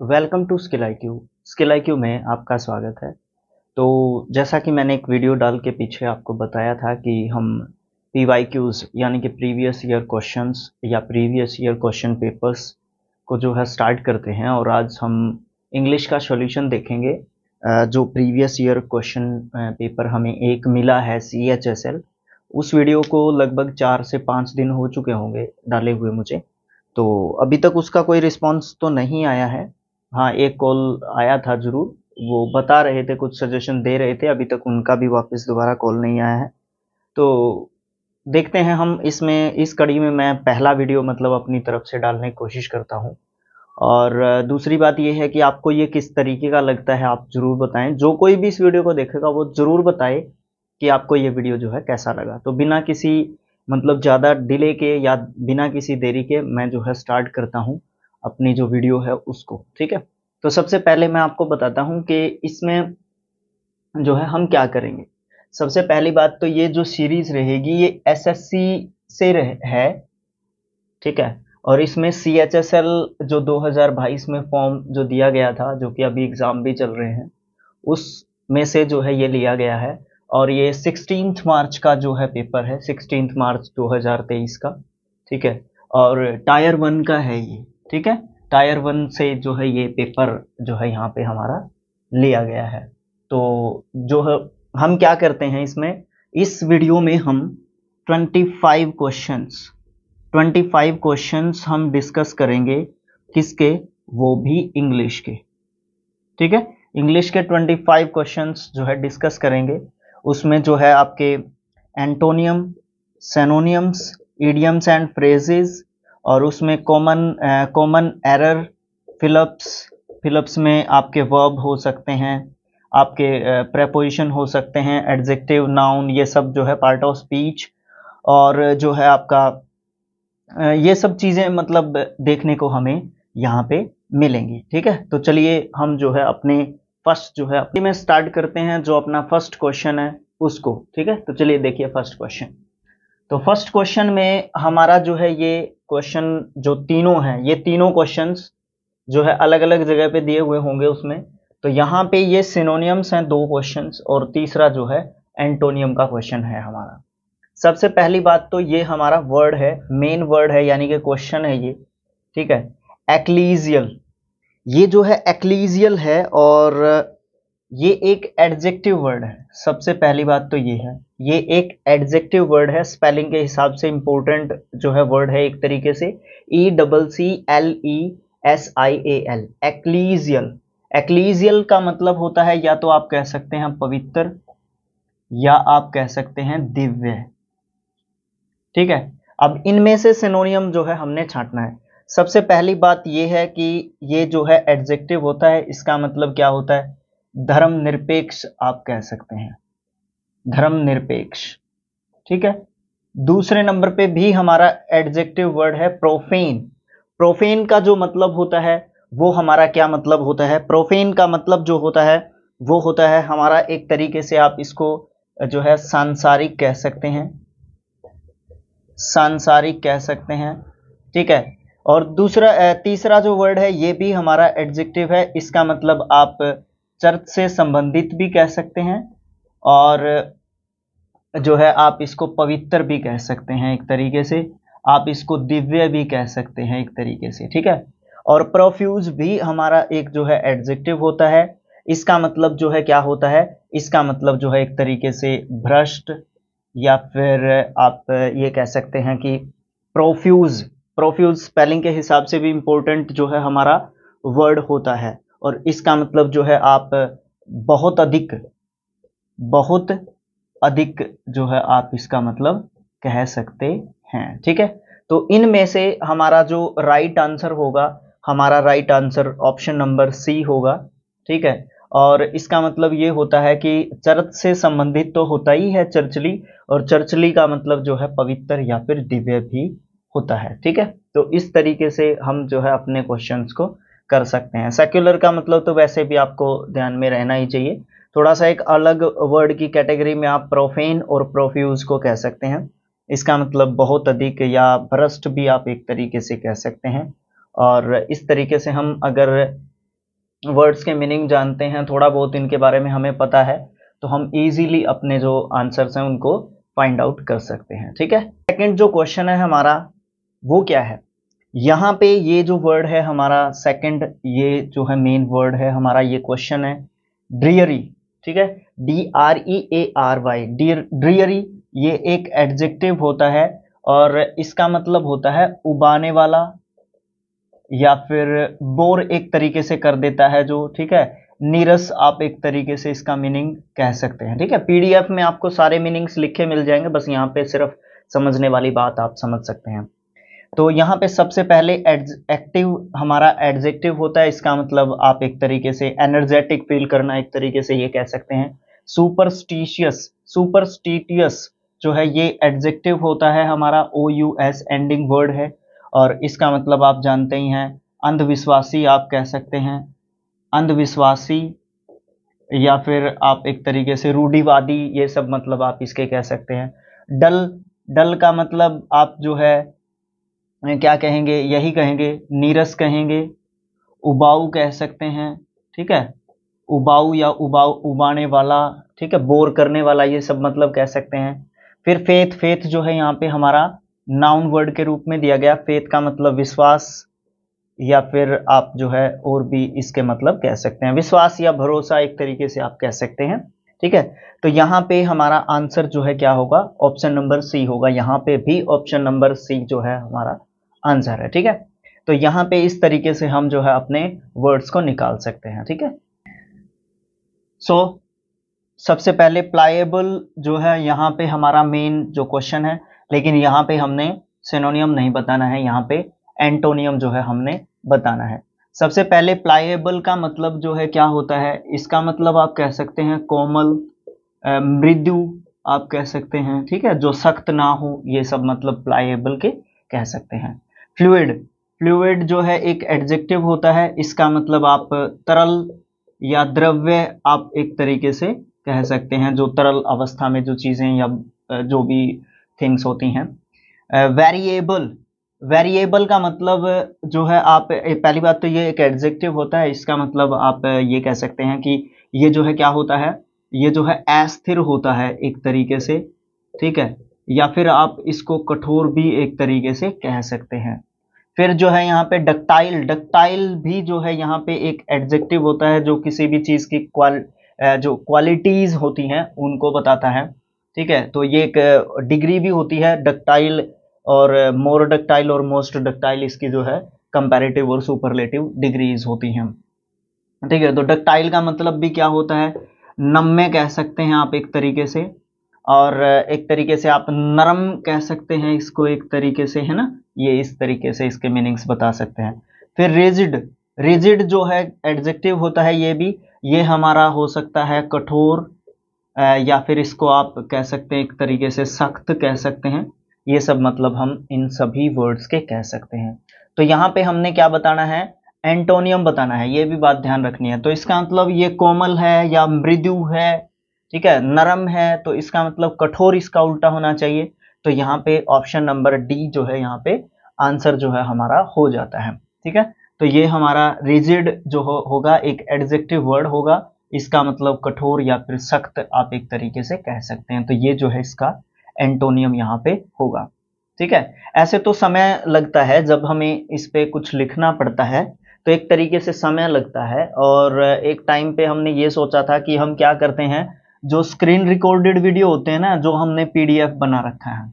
Welcome to skill IQ. Skill IQ में आपका स्वागत है। तो जैसा कि मैंने एक वीडियो डाल के पीछे आपको बताया था कि हम पीवाईक्यूज यानी कि प्रीवियस ईयर क्वेश्चंस या प्रीवियस ईयर क्वेश्चन पेपर्स को जो है स्टार्ट करते हैं, और आज हम इंग्लिश का सॉल्यूशन देखेंगे। जो प्रीवियस ईयर क्वेश्चन पेपर हमें एक मिला है CHSL, उस वीडियो को लगभग 4 से 5 दिन हो चुके होंगे डाले हुए मुझे। तो अभी तक उसका कोई रिस्पांस तो नहीं आया है। हाँ, एक कॉल आया था ज़रूर, वो बता रहे थे, कुछ सजेशन दे रहे थे। अभी तक उनका भी वापस दोबारा कॉल नहीं आया है। तो देखते हैं हम इसमें, इस कड़ी में मैं पहला वीडियो मतलब अपनी तरफ से डालने की कोशिश करता हूँ। और दूसरी बात ये है कि आपको ये किस तरीके का लगता है, आप ज़रूर बताएं। जो कोई भी इस वीडियो को देखेगा वो ज़रूर बताए कि आपको ये वीडियो जो है कैसा लगा। तो बिना किसी मतलब ज़्यादा डिले के या बिना किसी देरी के मैं जो है स्टार्ट करता हूँ अपनी जो वीडियो है उसको। ठीक है, तो सबसे पहले मैं आपको बताता हूँ कि इसमें जो है हम क्या करेंगे। सबसे पहली बात तो ये जो सीरीज रहेगी ये SSC से है, ठीक है। और इसमें CHSL जो 2022 में फॉर्म जो दिया गया था, जो कि अभी एग्ज़ाम भी चल रहे हैं, उसमें से जो है ये लिया गया है। और ये 16 मार्च का जो है पेपर है, 16 मार्च 2023 का, ठीक है। और टायर 1 का है ये, ठीक है। टायर 1 से जो है ये पेपर जो है यहाँ पे हमारा लिया गया है। तो जो है हम क्या करते हैं इसमें, इस वीडियो में हम 25 क्वेश्चंस 25 क्वेश्चंस हम डिस्कस करेंगे। किसके? वो भी इंग्लिश के, ठीक है। इंग्लिश के 25 क्वेश्चंस जो है डिस्कस करेंगे। उसमें जो है आपके antonym, synonyms, idioms and phrases, और उसमें कॉमन एरर, फिलप्स में आपके वर्ब हो सकते हैं, आपके प्रेपोजिशन हो सकते हैं, एडजेक्टिव, नाउन, ये सब जो है पार्ट ऑफ स्पीच। और जो है आपका ये सब चीज़ें मतलब देखने को हमें यहाँ पे मिलेंगी, ठीक है। तो चलिए हम जो है अपने फर्स्ट जो है अपनी में स्टार्ट करते हैं, जो अपना फर्स्ट क्वेश्चन है उसको, ठीक है। तो चलिए देखिए फर्स्ट क्वेश्चन। तो फर्स्ट क्वेश्चन में हमारा जो है ये क्वेश्चन जो तीनों हैं, ये तीनों क्वेश्चंस जो है अलग अलग जगह पे दिए हुए होंगे उसमें। तो यहाँ पे ये सिनोनियम्स हैं 2 क्वेश्चंस, और तीसरा जो है एंटोनियम का क्वेश्चन है हमारा। सबसे पहली बात तो ये हमारा वर्ड है, मेन वर्ड है, यानी कि क्वेश्चन है ये, ठीक है। एक्लीजियल, ये जो है एक्लीजियल है, और ये एक एडजेक्टिव वर्ड है। सबसे पहली बात तो ये है, ये एक एडजेक्टिव वर्ड है। स्पेलिंग के हिसाब से इंपॉर्टेंट जो है वर्ड है एक तरीके से, ECCLESIAL, एक्लीजियल। एक्लीजियल का मतलब होता है, या तो आप कह सकते हैं पवित्र, या आप कह सकते हैं दिव्य, ठीक है। अब इनमें से सिनोनियम जो है हमने छांटना है। सबसे पहली बात यह है कि ये जो है एडजेक्टिव होता है, इसका मतलब क्या होता है? धर्मनिरपेक्ष आप कह सकते हैं, धर्मनिरपेक्ष, ठीक है। दूसरे नंबर पे भी हमारा एडजेक्टिव वर्ड है प्रोफेन। प्रोफेन का जो मतलब होता है वो हमारा क्या मतलब होता है? प्रोफेन का मतलब जो होता है वो होता है हमारा, एक तरीके से आप इसको जो है सांसारिक कह सकते हैं, सांसारिक कह सकते हैं, ठीक है। और तीसरा जो वर्ड है ये भी हमारा एडजेक्टिव है। इसका मतलब आप चर्च से संबंधित भी कह सकते हैं, और जो है आप इसको पवित्र भी कह सकते हैं एक तरीके से, आप इसको दिव्य भी कह सकते हैं एक तरीके से, ठीक है। और प्रोफ्यूज भी हमारा एक जो है एडजेक्टिव होता है। इसका मतलब जो है क्या होता है? इसका मतलब जो है एक तरीके से भ्रष्ट, या फिर आप ये कह सकते हैं कि प्रोफ्यूज। प्रोफ्यूज स्पेलिंग के हिसाब से भी इंपॉर्टेंट जो है हमारा वर्ड होता है, और इसका मतलब जो है आप बहुत अधिक, बहुत अधिक जो है आप इसका मतलब कह सकते हैं, ठीक है। तो इनमें से हमारा जो राइट आंसर होगा, हमारा right answer option number C होगा, ठीक है। और इसका मतलब ये होता है कि चर्च से संबंधित तो होता ही है चर्चली, और चर्चली का मतलब जो है पवित्र या फिर दिव्य भी होता है, ठीक है। तो इस तरीके से हम जो है अपने क्वेश्चंस को कर सकते हैं। सेक्युलर का मतलब तो वैसे भी आपको ध्यान में रहना ही चाहिए। थोड़ा सा एक अलग वर्ड की कैटेगरी में आप प्रोफेन और प्रोफ्यूज को कह सकते हैं। इसका मतलब बहुत अधिक या भ्रष्ट भी आप एक तरीके से कह सकते हैं। और इस तरीके से हम अगर वर्ड्स के मीनिंग जानते हैं, थोड़ा बहुत इनके बारे में हमें पता है, तो हम इजीली अपने जो आंसर्स हैं उनको फाइंड आउट कर सकते हैं। ठीक है, सेकंड जो क्वेश्चन है हमारा वो क्या है, यहाँ पे ये जो वर्ड है हमारा सेकंड, ये जो है मेन वर्ड है हमारा, ये क्वेश्चन है ड्रीयरी। ठीक है, DREARY, ड्रीयरी, ये एक एडजेक्टिव होता है और इसका मतलब होता है उबाने वाला या फिर बोर एक तरीके से कर देता है जो। ठीक है, नीरस आप एक तरीके से इसका मीनिंग कह सकते हैं। ठीक है, PDF में आपको सारे मीनिंग्स लिखे मिल जाएंगे, बस यहाँ पे सिर्फ समझने वाली बात आप समझ सकते हैं। तो यहाँ पे सबसे पहले एक्टिव हमारा एडजेक्टिव होता है, इसका मतलब आप एक तरीके से एनर्जेटिक फील करना एक तरीके से ये कह सकते हैं। सुपरस्टिशियस, सुपरस्टिटियस जो है ये एडजेक्टिव होता है हमारा, OUS एंडिंग वर्ड है और इसका मतलब आप जानते ही हैं। अंधविश्वासी आप कह सकते हैं, अंधविश्वासी, या फिर आप एक तरीके से रूढ़िवादी, ये सब मतलब आप इसके कह सकते हैं। डल, डल का मतलब आप जो है क्या कहेंगे, यही कहेंगे, नीरस कहेंगे, उबाऊ कह सकते हैं। ठीक है, उबाऊ या उबाने वाला, ठीक है, बोर करने वाला, ये सब मतलब कह सकते हैं। फिर फेथ, फेथ जो है यहाँ पे हमारा नाउन वर्ड के रूप में दिया गया। फेथ का मतलब विश्वास, या फिर आप जो है और भी इसके मतलब कह सकते हैं, विश्वास या भरोसा एक तरीके से आप कह सकते हैं। ठीक है, तो यहाँ पे हमारा आंसर जो है क्या होगा, ऑप्शन नंबर सी होगा। यहाँ पे भी ऑप्शन नंबर सी जो है हमारा आंसर है। ठीक है, तो यहाँ पे इस तरीके से हम जो है अपने वर्ड्स को निकाल सकते हैं। ठीक है, सो सबसे पहले प्लायेबल जो है यहाँ पे हमारा मेन जो क्वेश्चन है, लेकिन यहाँ पे हमने सिनोनियम नहीं बताना है, यहाँ पे एंटोनियम जो है हमने बताना है। सबसे पहले प्लायेबल का मतलब जो है क्या होता है, इसका मतलब आप कह सकते हैं कोमल, मृदु आप कह सकते हैं। ठीक है, जो सख्त ना हो, ये सब मतलब प्लायेबल के कह सकते हैं। फ्लूइड, फ्लूइड जो है एक एडजेक्टिव होता है, इसका मतलब आप तरल या द्रव्य आप एक तरीके से कह सकते हैं, जो तरल अवस्था में जो चीजें या जो भी थिंग्स होती हैं। वेरिएबल, वेरिएबल का मतलब जो है आप पहली बात तो ये एक एडजेक्टिव होता है, इसका मतलब आप ये कह सकते हैं कि ये जो है क्या होता है, ये जो है अस्थिर होता है एक तरीके से। ठीक है, या फिर आप इसको कठोर भी एक तरीके से कह सकते हैं। फिर जो है यहाँ पे डक्टाइल, डक्टाइल भी जो है यहाँ पे एक एडजेक्टिव होता है, जो किसी भी चीज की जो क्वालिटीज होती हैं उनको बताता है। ठीक है, तो ये एक डिग्री भी होती है डक्टाइल, और मोर डक्टाइल और मोस्ट डक्टाइल इसकी जो है कंपैरेटिव और सुपरलेटिव डिग्रीज होती हैं। ठीक है, तो डक्टाइल का मतलब भी क्या होता है, नम्य कह सकते हैं आप एक तरीके से, और एक तरीके से आप नरम कह सकते हैं इसको एक तरीके से, है ना, ये इस तरीके से इसके मीनिंग्स बता सकते हैं। फिर रिजिड, रिजिड जो है एडजेक्टिव होता है, ये भी, ये हमारा हो सकता है कठोर, या फिर इसको आप कह सकते हैं एक तरीके से सख्त कह सकते हैं। ये सब मतलब हम इन सभी वर्ड्स के कह सकते हैं। तो यहाँ पे हमने क्या बताना है, एंटोनियम बताना है, ये भी बात ध्यान रखनी है। तो इसका मतलब ये कोमल है या मृदु है, ठीक है, नरम है, तो इसका मतलब कठोर इसका उल्टा होना चाहिए। तो यहाँ पे ऑप्शन नंबर डी जो है यहाँ पे आंसर जो है हमारा हो जाता है। ठीक है, तो ये हमारा रिजिड जो होगा एक एडजेक्टिव वर्ड होगा, इसका मतलब कठोर या फिर सख्त आप एक तरीके से कह सकते हैं। तो ये जो है इसका एंटोनियम यहाँ पे होगा। ठीक है, ऐसे तो समय लगता है जब हमें इस पे कुछ लिखना पड़ता है, तो एक तरीके से समय लगता है। और एक टाइम पे हमने ये सोचा था कि हम क्या करते हैं, जो स्क्रीन रिकॉर्डेड वीडियो होते हैं ना, जो हमने PDF बना रखा है,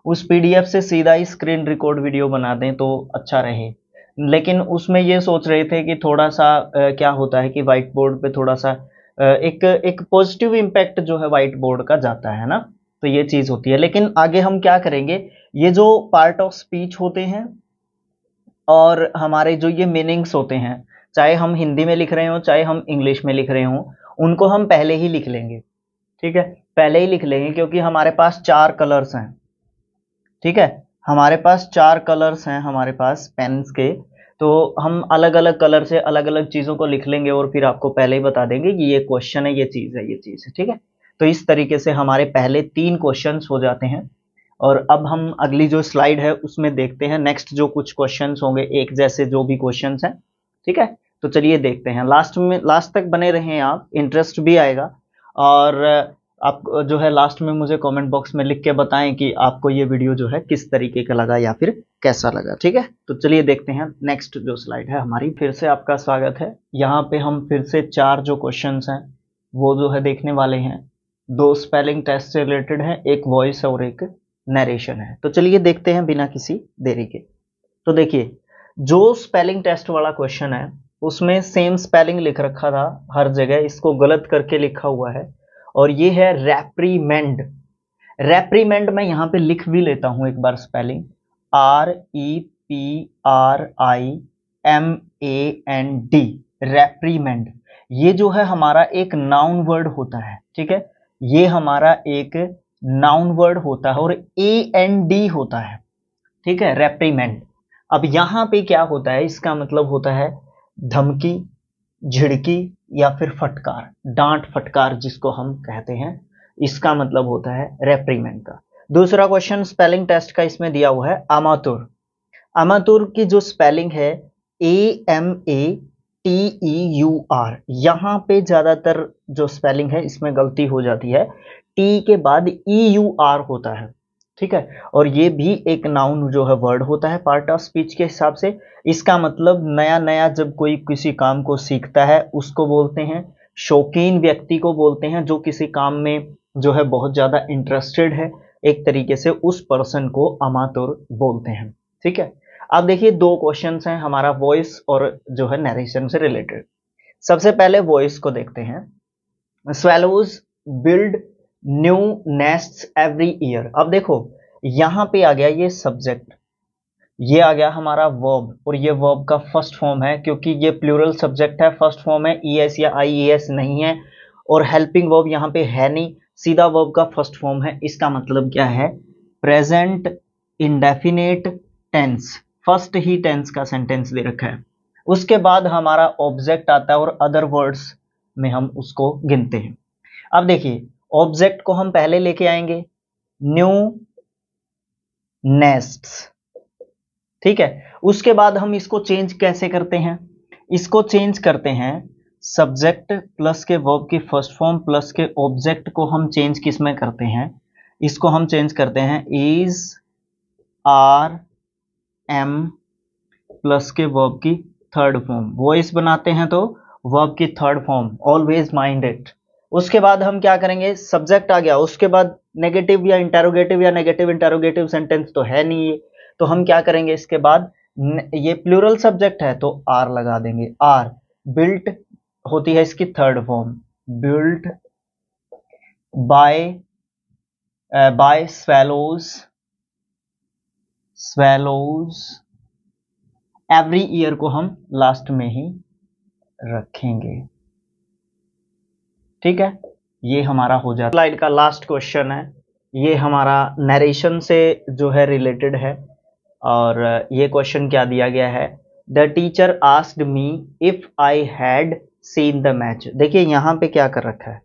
उस PDF से सीधा ही स्क्रीन रिकॉर्ड वीडियो बना दें तो अच्छा रहे। लेकिन उसमें ये सोच रहे थे कि थोड़ा सा क्या होता है कि व्हाइट बोर्ड पे थोड़ा सा एक पॉजिटिव इम्पैक्ट जो है व्हाइट बोर्ड का जाता है ना, तो ये चीज होती है। लेकिन आगे हम क्या करेंगे, ये जो पार्ट ऑफ स्पीच होते हैं और हमारे जो ये मीनिंग्स होते हैं, चाहे हम हिंदी में लिख रहे हो चाहे हम इंग्लिश में लिख रहे हो, उनको हम पहले ही लिख लेंगे। ठीक है, पहले ही लिख लेंगे, क्योंकि हमारे पास 4 कलर्स हैं। ठीक है, हमारे पास 4 कलर्स हैं हमारे पास पेन्स के, तो हम अलग अलग कलर से अलग अलग चीजों को लिख लेंगे और फिर आपको पहले ही बता देंगे कि ये क्वेश्चन है, ये चीज है, ये चीज है। ठीक है, तो इस तरीके से हमारे पहले 3 क्वेश्चंस हो जाते हैं। और अब हम अगली जो स्लाइड है उसमें देखते हैं नेक्स्ट जो कुछ क्वेश्चंस होंगे, एक जैसे जो भी क्वेश्चंस हैं। ठीक है, तो चलिए देखते हैं, लास्ट तक बने रहें आप, इंटरेस्ट भी आएगा। और आप जो है लास्ट में मुझे कमेंट बॉक्स में लिख के बताएं कि आपको ये वीडियो जो है किस तरीके का लगा या फिर कैसा लगा, ठीक है। तो चलिए देखते हैं नेक्स्ट जो स्लाइड है हमारी। फिर से आपका स्वागत है। यहाँ पे हम फिर से 4 जो क्वेश्चंस हैं वो जो है देखने वाले हैं। 2 स्पेलिंग टेस्ट से रिलेटेड है, एक वॉइस और एक नरेशन है। तो चलिए देखते हैं बिना किसी देरी के। तो देखिए, जो स्पेलिंग टेस्ट वाला क्वेश्चन है उसमें सेम स्पेलिंग लिख रखा था हर जगह, इसको गलत करके लिखा हुआ है, और ये है रेप्रीमेंड। रेप्रीमेंड मैं यहाँ पे लिख भी लेता हूं एक बार स्पेलिंग, REPRIMAND, रेप्रीमेंड। ये जो है हमारा एक नाउन वर्ड होता है, ठीक है, ये हमारा एक नाउन वर्ड होता है और AND होता है, ठीक है, रेप्रीमेंड। अब यहां पे क्या होता है, इसका मतलब होता है धमकी, झिड़की या फिर फटकार, डांट फटकार जिसको हम कहते हैं, इसका मतलब होता है रेप्रीमेंड का। दूसरा क्वेश्चन स्पेलिंग टेस्ट का इसमें दिया हुआ है अमातुर। अमातुर की जो स्पेलिंग है AMATEUR, यहां पे ज्यादातर जो स्पेलिंग है इसमें गलती हो जाती है, टी के बाद EUR होता है, ठीक है, और ये भी एक नाउन जो है वर्ड होता है पार्ट ऑफ स्पीच के हिसाब से। इसका मतलब नया नया जब कोई किसी काम को सीखता है उसको बोलते हैं, शौकीन व्यक्ति को बोलते हैं, जो किसी काम में जो है बहुत ज्यादा इंटरेस्टेड है, एक तरीके से उस पर्सन को अमातुर बोलते हैं, ठीक है। अब देखिए 2 क्वेश्चंस हैं हमारा वॉइस और जो है नरेशन से रिलेटेड। सबसे पहले वॉइस को देखते हैं। Swallows build new nests every year. अब देखो यहां पे आ गया ये सब्जेक्ट, ये आ गया हमारा वर्ब, और ये वर्ब का फर्स्ट फॉर्म है क्योंकि ये प्लूरल सब्जेक्ट है, फर्स्ट फॉर्म है, ES या IES नहीं है, और हेल्पिंग वर्ब यहां पे है नहीं, सीधा वर्ब का फर्स्ट फॉर्म है। इसका मतलब क्या है, प्रेजेंट इंडेफिनेट टेंस, फर्स्ट ही टेंस का सेंटेंस दे रखा है। उसके बाद हमारा ऑब्जेक्ट आता है और अदर वर्ड्स में हम उसको गिनते हैं। अब देखिए ऑब्जेक्ट को हम पहले लेके आएंगे, न्यू नेस्ट्स, ठीक है। उसके बाद हम इसको चेंज कैसे करते हैं, इसको चेंज करते हैं सब्जेक्ट प्लस के वर्ब की फर्स्ट फॉर्म प्लस के ऑब्जेक्ट को हम चेंज किस में करते हैं, इसको हम चेंज करते हैं इज आर एम प्लस के वर्ब की थर्ड फॉर्म, वॉइस बनाते हैं तो वर्ब की third form, always mind it. उसके बाद हम क्या करेंगे, सब्जेक्ट आ गया, उसके बाद नेगेटिव या इंटेरोगेटिव या नेगेटिव इंटेरोगेटिव सेंटेंस तो है नहीं ये, तो हम क्या करेंगे, इसके बाद ये प्लूरल सब्जेक्ट है तो आर लगा देंगे, आर। बिल्ट होती है इसकी third form, built by swallows every year को हम लास्ट में ही रखेंगे, ठीक है। ये हमारा हो जाता है। स्लाइड का लास्ट क्वेश्चन है, ये हमारा नरेशन से जो है रिलेटेड है, और ये क्वेश्चन क्या दिया गया है, the teacher asked me if I had seen the match. देखिए यहाँ पे क्या कर रखा है,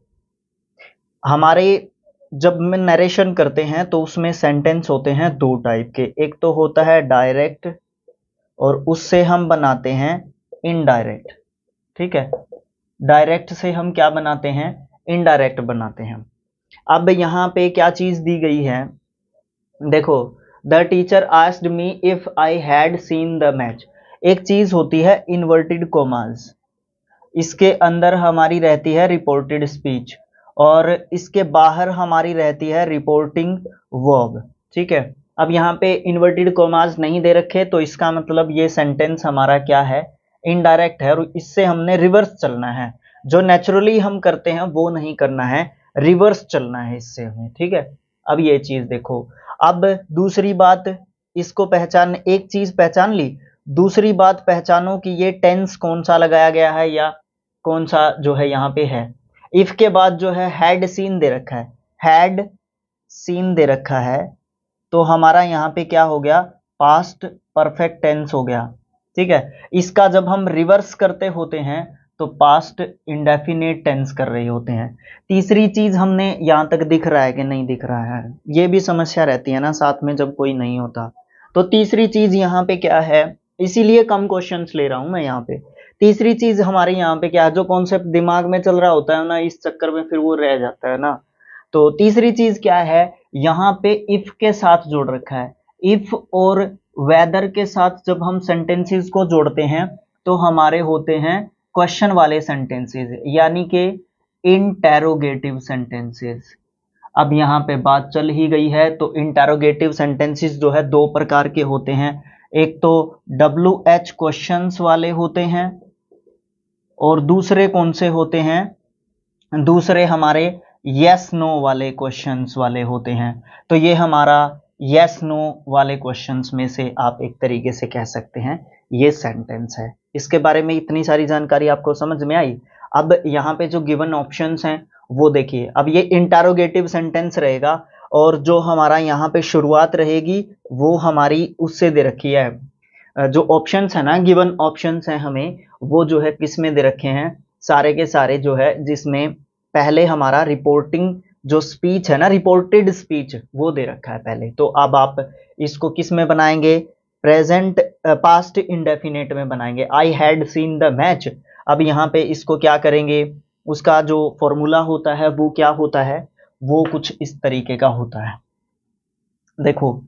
हमारे जब में नरेशन करते हैं तो उसमें सेंटेंस होते हैं 2 टाइप के, एक तो होता है डायरेक्ट और उससे हम बनाते हैं इनडायरेक्ट, ठीक है। डायरेक्ट से हम क्या बनाते हैं, इनडायरेक्ट बनाते हैं। अब यहाँ पे क्या चीज दी गई है, देखो, the teacher asked me if I had seen the match. एक चीज होती है इन्वर्टेड कोमास, इसके अंदर हमारी रहती है रिपोर्टेड स्पीच, और इसके बाहर हमारी रहती है रिपोर्टिंग वर्ब, ठीक है। अब यहाँ पे इन्वर्टेड कोमास नहीं दे रखे तो इसका मतलब ये सेंटेंस हमारा क्या है, इनडायरेक्ट है, और इससे हमने रिवर्स चलना है, जो नेचुरली हम करते हैं वो नहीं करना है, रिवर्स चलना है इससे हमें, ठीक है। अब ये चीज देखो, अब दूसरी बात, इसको पहचान, एक चीज पहचान ली, दूसरी बात पहचानो कि ये टेंस कौन सा लगाया गया है या कौन सा जो है यहाँ पे है। इफ के बाद जो है हैड सीन दे रखा है, हैड सीन दे रखा है, तो हमारा यहाँ पे क्या हो गया, पास्ट परफेक्ट टेंस हो गया, ठीक है। इसका जब हम रिवर्स करते होते हैं तो पास्ट इंडेफिनेट टेंस कर रहे होते हैं। तीसरी चीज हमने यहाँ तक दिख रहा है कि नहीं दिख रहा है, ये भी समस्या रहती है ना साथ में जब कोई नहीं होता। तो तीसरी चीज यहाँ पे क्या है, इसीलिए कम क्वेश्चंस ले रहा हूं मैं यहाँ पे। तीसरी चीज हमारे यहाँ पे क्या है, जो कॉन्सेप्ट दिमाग में चल रहा होता है ना, इस चक्कर में फिर वो रह जाता है ना। तो तीसरी चीज क्या है, यहाँ पे इफ के साथ जोड़ रखा है। इफ और वेदर के साथ जब हम सेंटेंसेस को जोड़ते हैं तो हमारे होते हैं क्वेश्चन वाले सेंटेंसेस, यानी कि इंटेरोगेटिव सेंटेंसेस। अब यहाँ पे बात चल ही गई है, तो इंटेरोगेटिव सेंटेंसेस जो है दो प्रकार के होते हैं। एक तो WH क्वेश्चंस वाले होते हैं, और दूसरे कौन से होते हैं, दूसरे हमारे यस नो वाले क्वेश्चंस वाले होते हैं। तो ये हमारा यस नो वाले क्वेश्चंस में से आप एक तरीके से कह सकते हैं ये सेंटेंस है। इसके बारे में इतनी सारी जानकारी आपको समझ में आई। अब यहाँ पे जो गिवन ऑप्शंस हैं वो देखिए। अब ये इंटरोगेटिव सेंटेंस रहेगा, और जो हमारा यहाँ पे शुरुआत रहेगी वो हमारी उससे दे रखी है। जो ऑप्शंस है ना, गिवन ऑप्शंस हैं हमें, वो जो है किस में दे रखे हैं, सारे के सारे जो है, जिसमें पहले हमारा रिपोर्टिंग जो स्पीच है ना, रिपोर्टेड स्पीच, वो दे रखा है पहले। तो अब आप इसको किस में बनाएंगे, प्रेजेंट पास्ट इंडेफिनेट में बनाएंगे। I had seen the match. अब यहाँ पे इसको क्या करेंगे, उसका जो फॉर्मूला होता है वो क्या होता है, वो कुछ इस तरीके का होता है। देखो,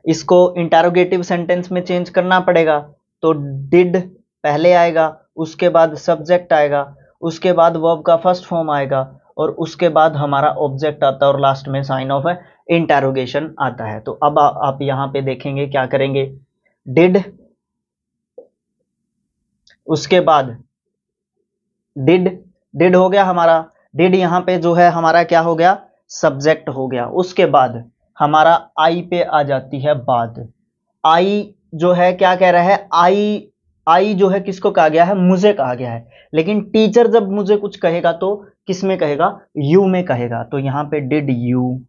इसको इंटरोगेटिव सेंटेंस में चेंज करना पड़ेगा, तो डिड पहले आएगा, उसके बाद सब्जेक्ट आएगा, उसके बाद वर्ब का फर्स्ट फॉर्म आएगा, और उसके बाद हमारा ऑब्जेक्ट आता है, और लास्ट में साइन ऑफ इंटरोगेशन आता है। तो अब आप यहाँ पे देखेंगे क्या करेंगे, डिड, उसके बाद डिड हो गया हमारा। डिड यहाँ पे जो है हमारा क्या हो गया, सब्जेक्ट हो गया। उसके बाद हमारा आई पे आ जाती है बात। आई जो है क्या कह रहा है, आई जो है किसको कहा गया है, मुझे कहा गया है। लेकिन टीचर जब मुझे कुछ कहेगा तो किस में कहेगा, यू में कहेगा। तो यहाँ पे डिड यू।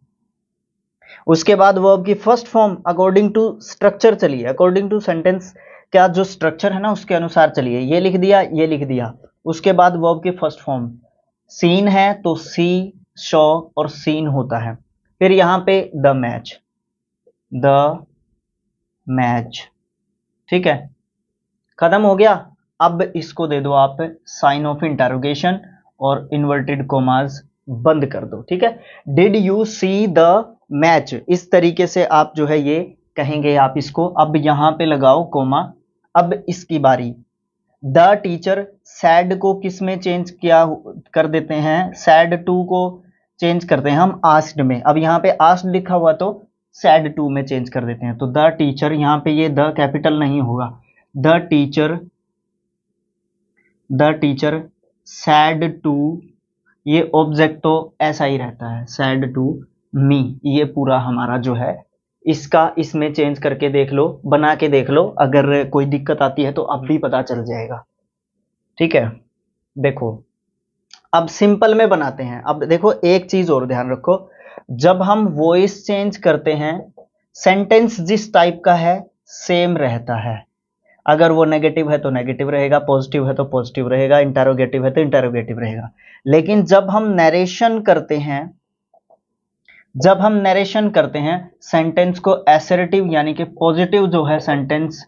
उसके बाद वर्ब की first form according to structure चलिए, अकॉर्डिंग टू सेंटेंस क्या जो स्ट्रक्चर है ना उसके अनुसार चलिए, ये लिख दिया, ये लिख दिया। उसके बाद वर्ब की फर्स्ट फॉर्म सीन है तो सी, शॉ और सीन होता है। फिर यहां पे द मैच, ठीक है, खत्म हो गया। अब इसको दे दो आप साइन ऑफ इंटरोगेशन और इन्वर्टेड कोमास बंद कर दो, ठीक है। Did you see the match, इस तरीके से आप जो है ये कहेंगे आप इसको। अब यहां पे लगाओ कोमा। अब इसकी बारी, द टीचर सैड को किस में चेंज किया कर देते हैं, सैड टू को चेंज करते हैं हम आस्क्ड में। अब यहाँ पे आस्क्ड लिखा हुआ तो सैड टू में चेंज कर देते हैं। तो द टीचर, यहाँ पे ये द कैपिटल नहीं होगा, द टीचर सैड टू, ये ऑब्जेक्ट तो ऐसा ही रहता है, सैड टू मी। ये पूरा हमारा जो है इसका इसमें चेंज करके देख लो, बना के देख लो, अगर कोई दिक्कत आती है तो अब भी पता चल जाएगा, ठीक है। देखो अब सिंपल में बनाते हैं। अब देखो एक चीज और ध्यान रखो, जब हम वॉइस चेंज करते हैं सेंटेंस जिस टाइप का है सेम रहता है। अगर वो नेगेटिव है तो नेगेटिव रहेगा, पॉजिटिव है तो पॉजिटिव रहेगा, इंटरोगेटिव है तो इंटरोगेटिव रहेगा। लेकिन जब हम नरेशन करते हैं सेंटेंस को एसर्टिव यानी कि पॉजिटिव जो है सेंटेंस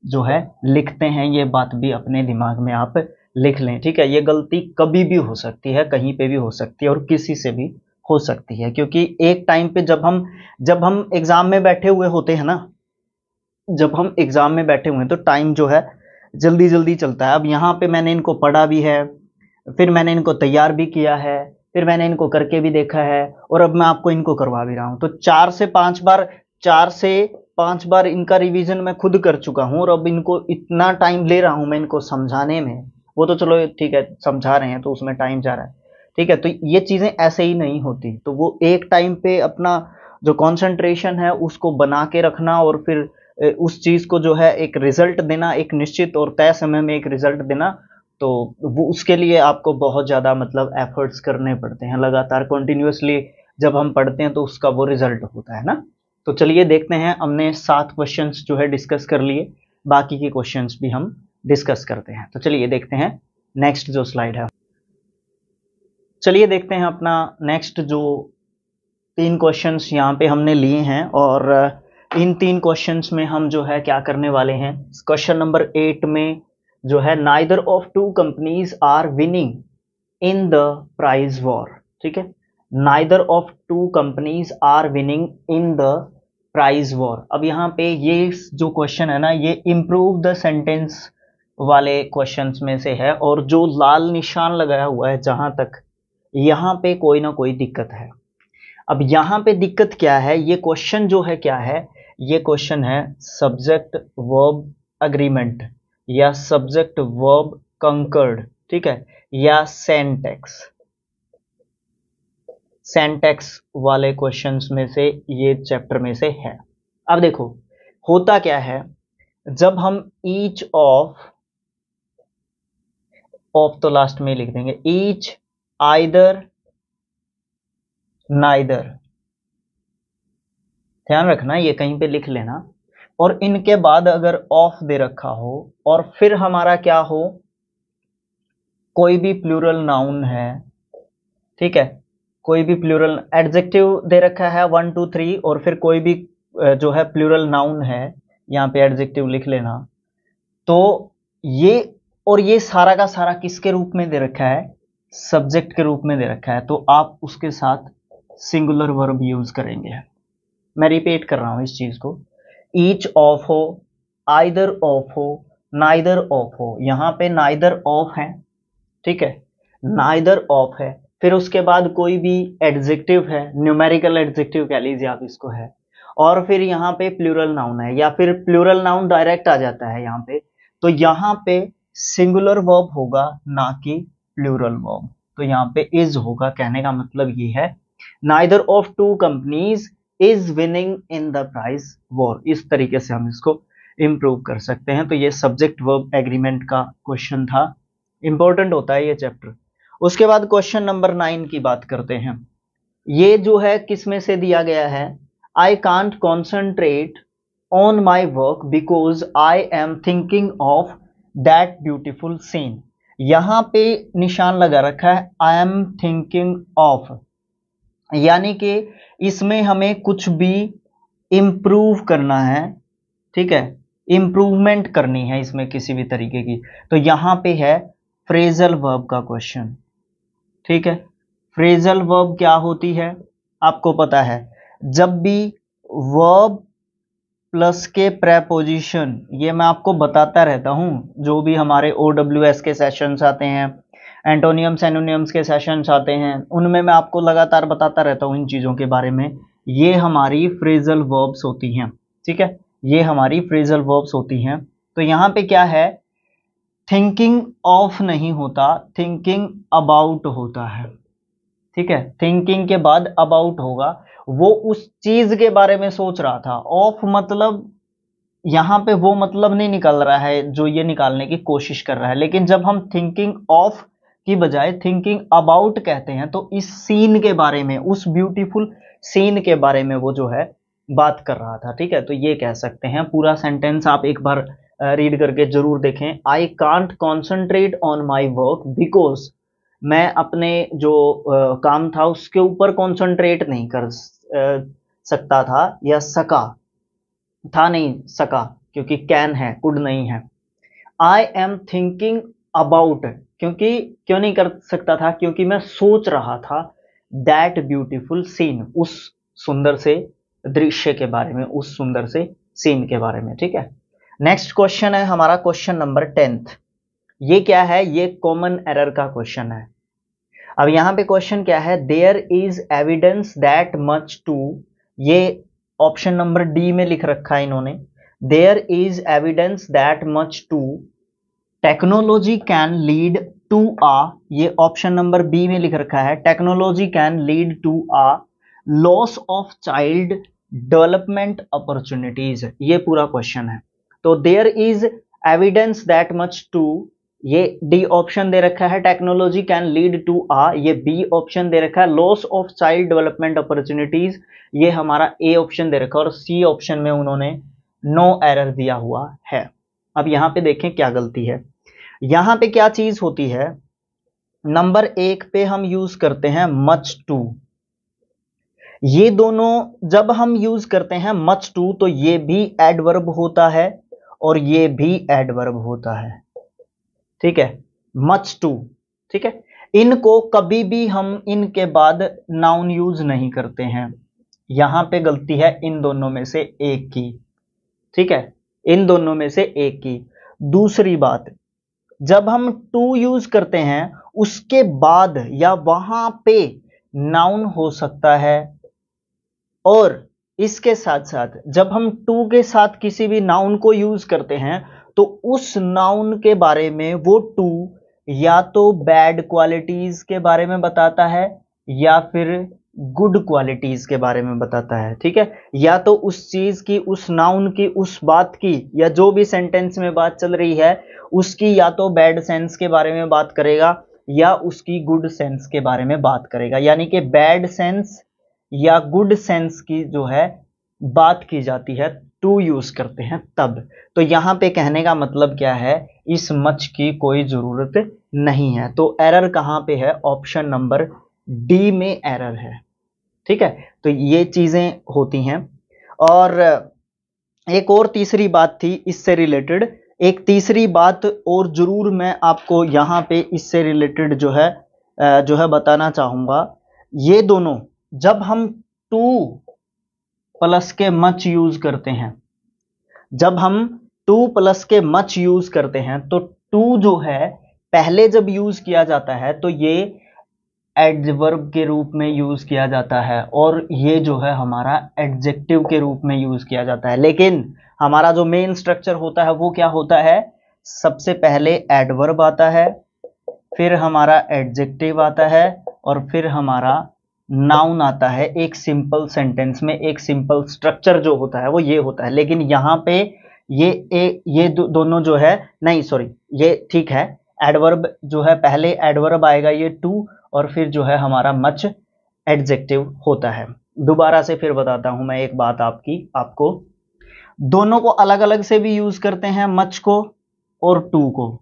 जो है लिखते हैं। ये बात भी अपने दिमाग में आप लिख लें, ठीक है। ये गलती कभी भी हो सकती है, कहीं पे भी हो सकती है और किसी से भी हो सकती है, क्योंकि एक टाइम पे जब हम एग्जाम में बैठे हुए होते हैं ना, जब हम एग्जाम में बैठे हुए हैं तो टाइम जो है जल्दी जल्दी चलता है। अब यहाँ पे मैंने इनको पढ़ा भी है, फिर मैंने इनको तैयार भी किया है, फिर मैंने इनको करके भी देखा है, और अब मैं आपको इनको करवा भी रहा हूँ। तो 4 से 5 बार इनका रिवीजन मैं खुद कर चुका हूँ, और अब इनको इतना टाइम ले रहा हूँ मैं इनको समझाने में। वो तो चलो ठीक है, समझा रहे हैं तो उसमें टाइम जा रहा है, ठीक है। तो ये चीजें ऐसे ही नहीं होती। तो वो एक टाइम पे अपना जो कंसंट्रेशन है उसको बना के रखना, और फिर उस चीज को जो है एक रिजल्ट देना, एक निश्चित और तय समय में एक रिजल्ट देना, तो वो उसके लिए आपको बहुत ज़्यादा मतलब एफर्ट्स करने पड़ते हैं लगातार, कंटिन्यूअसली जब हम पढ़ते हैं तो उसका वो रिजल्ट होता है ना। तो चलिए देखते हैं, हमने 7 क्वेश्चंस जो है डिस्कस कर लिए, बाकी के क्वेश्चंस भी हम डिस्कस करते हैं। तो चलिए देखते हैं नेक्स्ट जो स्लाइड है। चलिए देखते हैं अपना नेक्स्ट जो 3 क्वेश्चंस यहाँ पे हमने लिए हैं, और इन 3 क्वेश्चंस में हम जो है क्या करने वाले हैं। क्वेश्चन नंबर 8 में जो है neither of two companies are winning in the prize war, ठीक है, neither of two companies are winning in the prize war. अब यहाँ पे ये जो क्वेश्चन है ना, ये इम्प्रूव द सेंटेंस वाले क्वेश्चंस में से है, और जो लाल निशान लगाया हुआ है जहां तक, यहाँ पे कोई ना कोई दिक्कत है। अब यहाँ पे दिक्कत क्या है, ये क्वेश्चन जो है क्या है, ये क्वेश्चन है सब्जेक्ट वर्ब अग्रीमेंट या सब्जेक्ट वर्ब कंकर्ड, ठीक है, या सेंटेक्स, सेंटेक्स वाले क्वेश्चंस में से ये चैप्टर में से है। अब देखो होता क्या है, जब हम ईच ऑफ तो लास्ट में लिख देंगे, ईच, आइदर, नाइदर, ध्यान रखना ये कहीं पे लिख लेना, और इनके बाद अगर ऑफ दे रखा हो और फिर हमारा क्या हो, कोई भी प्लूरल नाउन है, ठीक है, कोई भी प्लूरल एडजेक्टिव दे रखा है 1 2 3, और फिर कोई भी जो है प्लूरल नाउन है, यहाँ पे एडजेक्टिव लिख लेना, तो ये और ये सारा का सारा किसके रूप में दे रखा है, सब्जेक्ट के रूप में दे रखा है, तो आप उसके साथ सिंगुलर वर्ब यूज करेंगे। मैं रिपीट कर रहा हूं इस चीज को, ईच ऑफ हो, आइदर ऑफ हो, नाइदर ऑफ हो, यहां पे नाइदर ऑफ है, ठीक है, नाइदर ऑफ है, फिर उसके बाद कोई भी एडजेक्टिव है, न्यूमेरिकल एडजेक्टिव कह लीजिए आप इसको है, और फिर यहाँ पे प्लूरल नाउन है, या फिर प्लूरल नाउन डायरेक्ट आ जाता है यहाँ पे, तो यहाँ पे सिंगुलर वर्ब होगा ना कि प्लूरल वर्ब, तो यहाँ पे इज होगा। कहने का मतलब ये है neither of two companies is winning in the prize war, इस तरीके से हम इसको इंप्रूव कर सकते हैं। तो ये सब्जेक्ट वर्ब एग्रीमेंट का क्वेश्चन था, इंपॉर्टेंट होता है ये चैप्टर। उसके बाद क्वेश्चन नंबर 9 की बात करते हैं। ये जो है किस में से दिया गया है, I can't concentrate on my work because I am thinking of that beautiful scene. यहां पे निशान लगा रखा है आई एम थिंकिंग ऑफ, यानी कि इसमें हमें कुछ भी इंप्रूव करना है, ठीक है, इंप्रूवमेंट करनी है इसमें किसी भी तरीके की, तो यहां पे है फ्रेजल वर्ब का क्वेश्चन, ठीक है। फ्रेजल वर्ब क्या होती है आपको पता है, जब भी वर्ब प्लस के प्रेपोजिशन, ये मैं आपको बताता रहता हूं, जो भी हमारे OWS के सेशंस आते हैं, एंटोनियम्स एनोनियम्स के सेशंस आते हैं, उनमें मैं आपको लगातार बताता रहता हूं इन चीज़ों के बारे में। ये हमारी फ्रेजल वर्ब्स होती हैं, ठीक है, ये हमारी फ्रेजल वर्ब्स होती हैं। तो यहाँ पे क्या है, थिंकिंग ऑफ नहीं होता, थिंकिंग अबाउट होता है, ठीक है, थिंकिंग के बाद अबाउट होगा, वो उस चीज के बारे में सोच रहा था। ऑफ मतलब यहां पे वो मतलब नहीं निकल रहा है जो ये निकालने की कोशिश कर रहा है, लेकिन जब हम थिंकिंग ऑफ की बजाय थिंकिंग अबाउट कहते हैं, तो इस सीन के बारे में, उस ब्यूटीफुल सीन के बारे में वो जो है बात कर रहा था, ठीक है। तो ये कह सकते हैं, पूरा सेंटेंस आप एक बार रीड करके जरूर देखें, आई can't concentrate on my work because, मैं अपने जो काम था उसके ऊपर कॉन्सेंट्रेट नहीं कर सकता था, या सका था, नहीं सका क्योंकि कैन है, कुड नहीं है। आई एम थिंकिंग अबाउट, क्योंकि क्यों नहीं कर सकता था, क्योंकि मैं सोच रहा था दैट ब्यूटीफुल सीन, उस सुंदर से दृश्य के बारे में, उस सुंदर से सीन के बारे में, ठीक है। नेक्स्ट क्वेश्चन है हमारा क्वेश्चन नंबर 10। ये क्या है, ये कॉमन एरर का क्वेश्चन है। अब यहां पे क्वेश्चन क्या है, there is evidence that much too, ये ऑप्शन नंबर डी में लिख रखा है इन्होंने, there is evidence that much too technology can lead to a, ये ऑप्शन नंबर बी में लिख रखा है, technology can lead to a loss of child development opportunities, ये पूरा क्वेश्चन है। तो there is evidence that much too, ये डी ऑप्शन दे रखा है, technology can lead to a, ये बी ऑप्शन दे रखा है, loss of child development opportunities, ये हमारा ए ऑप्शन दे रखा है, और सी ऑप्शन में उन्होंने नो एरर दिया हुआ है। अब यहां पे देखें क्या गलती है, यहां पे क्या चीज होती है, नंबर 1 पे हम यूज करते हैं मच टू, ये दोनों जब हम यूज करते हैं मच टू, तो ये भी एडवर्ब होता है और ये भी एडवर्ब होता है, ठीक है, मच टू, ठीक है। इनको कभी भी हम इनके बाद नाउन यूज नहीं करते हैं, यहां पे गलती है इन दोनों में से एक की, ठीक है, इन दोनों में से एक की। दूसरी बात, जब हम टू यूज करते हैं उसके बाद या वहां पे नाउन हो सकता है, और इसके साथ साथ जब हम टू के साथ किसी भी नाउन को यूज करते हैं तो उस नाउन के बारे में वो टू या तो बैड क्वालिटीज के बारे में बताता है या फिर गुड क्वालिटीज के बारे में बताता है, ठीक है। या तो उस चीज की, उस नाउन की, उस बात की, या जो भी सेंटेंस में बात चल रही है उसकी या तो बैड सेंस के बारे में बात करेगा या उसकी गुड सेंस के बारे में बात करेगा। यानी कि बैड सेंस या गुड सेंस की जो है बात की जाती है, टू यूज करते हैं तब। तो यहां पे कहने का मतलब क्या है, इस मच की कोई जरूरत नहीं है। तो एरर कहां पे है, ऑप्शन नंबर डी में एरर है, ठीक है। तो ये चीजें होती हैं। और एक और तीसरी बात थी इससे रिलेटेड, एक तीसरी बात और जरूर मैं आपको यहां पे इससे रिलेटेड जो है बताना चाहूंगा। ये दोनों, जब हम टू प्लस के मच यूज करते हैं, जब हम टू प्लस के मच यूज करते हैं तो टू जो है पहले जब यूज किया जाता है तो ये एडवर्ब के रूप में यूज किया जाता है, और ये जो है हमारा एडजेक्टिव के रूप में यूज किया जाता है। लेकिन हमारा जो मेन स्ट्रक्चर होता है वो क्या होता है, सबसे पहले एडवर्ब आता है, फिर हमारा एडजेक्टिव आता है, और फिर हमारा नाउन आता है। एक सिंपल सेंटेंस में एक सिंपल स्ट्रक्चर जो होता है वो ये होता है। लेकिन यहाँ पे ये दोनों जो है, नहीं सॉरी, ये ठीक है, एडवर्ब जो है पहले एडवर्ब आएगा ये टू, और फिर जो है हमारा मच एडजेक्टिव होता है। दोबारा से फिर बताता हूं मैं एक बात आपको, दोनों को अलग अलग से भी यूज करते हैं, मच को और टू को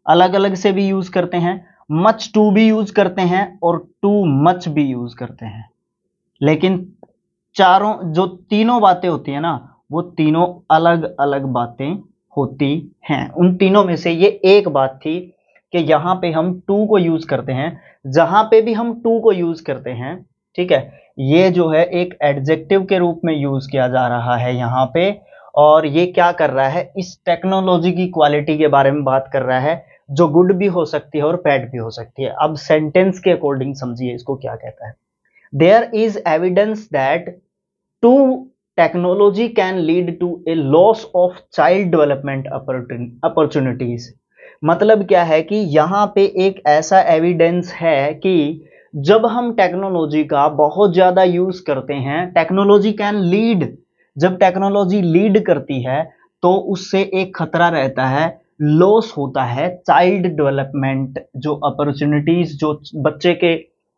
अलग अलग से भी यूज करते हैं, मच टू भी यूज करते हैं और टू मच भी यूज करते हैं। लेकिन चारों जो तीनों बातें होती है ना, वो तीनों अलग अलग बातें होती हैं। उन तीनों में से ये एक बात थी कि यहां पे हम टू को यूज करते हैं, जहां पे भी हम टू को यूज करते हैं, ठीक है, ये जो है एक एडजेक्टिव के रूप में यूज किया जा रहा है यहां पे। और ये क्या कर रहा है, इस टेक्नोलॉजी की क्वालिटी के बारे में बात कर रहा है, जो गुड भी हो सकती है और बैड भी हो सकती है। अब सेंटेंस के अकॉर्डिंग समझिए इसको क्या कहता है। There is evidence that too technology can lead to a loss of child development opportunities. मतलब क्या है कि यहां पे एक ऐसा एविडेंस है कि जब हम टेक्नोलॉजी का बहुत ज्यादा यूज करते हैं, टेक्नोलॉजी कैन लीड, जब टेक्नोलॉजी लीड करती है तो उससे एक खतरा रहता है, लॉस होता है चाइल्ड डेवलपमेंट, जो अपॉर्चुनिटीज, जो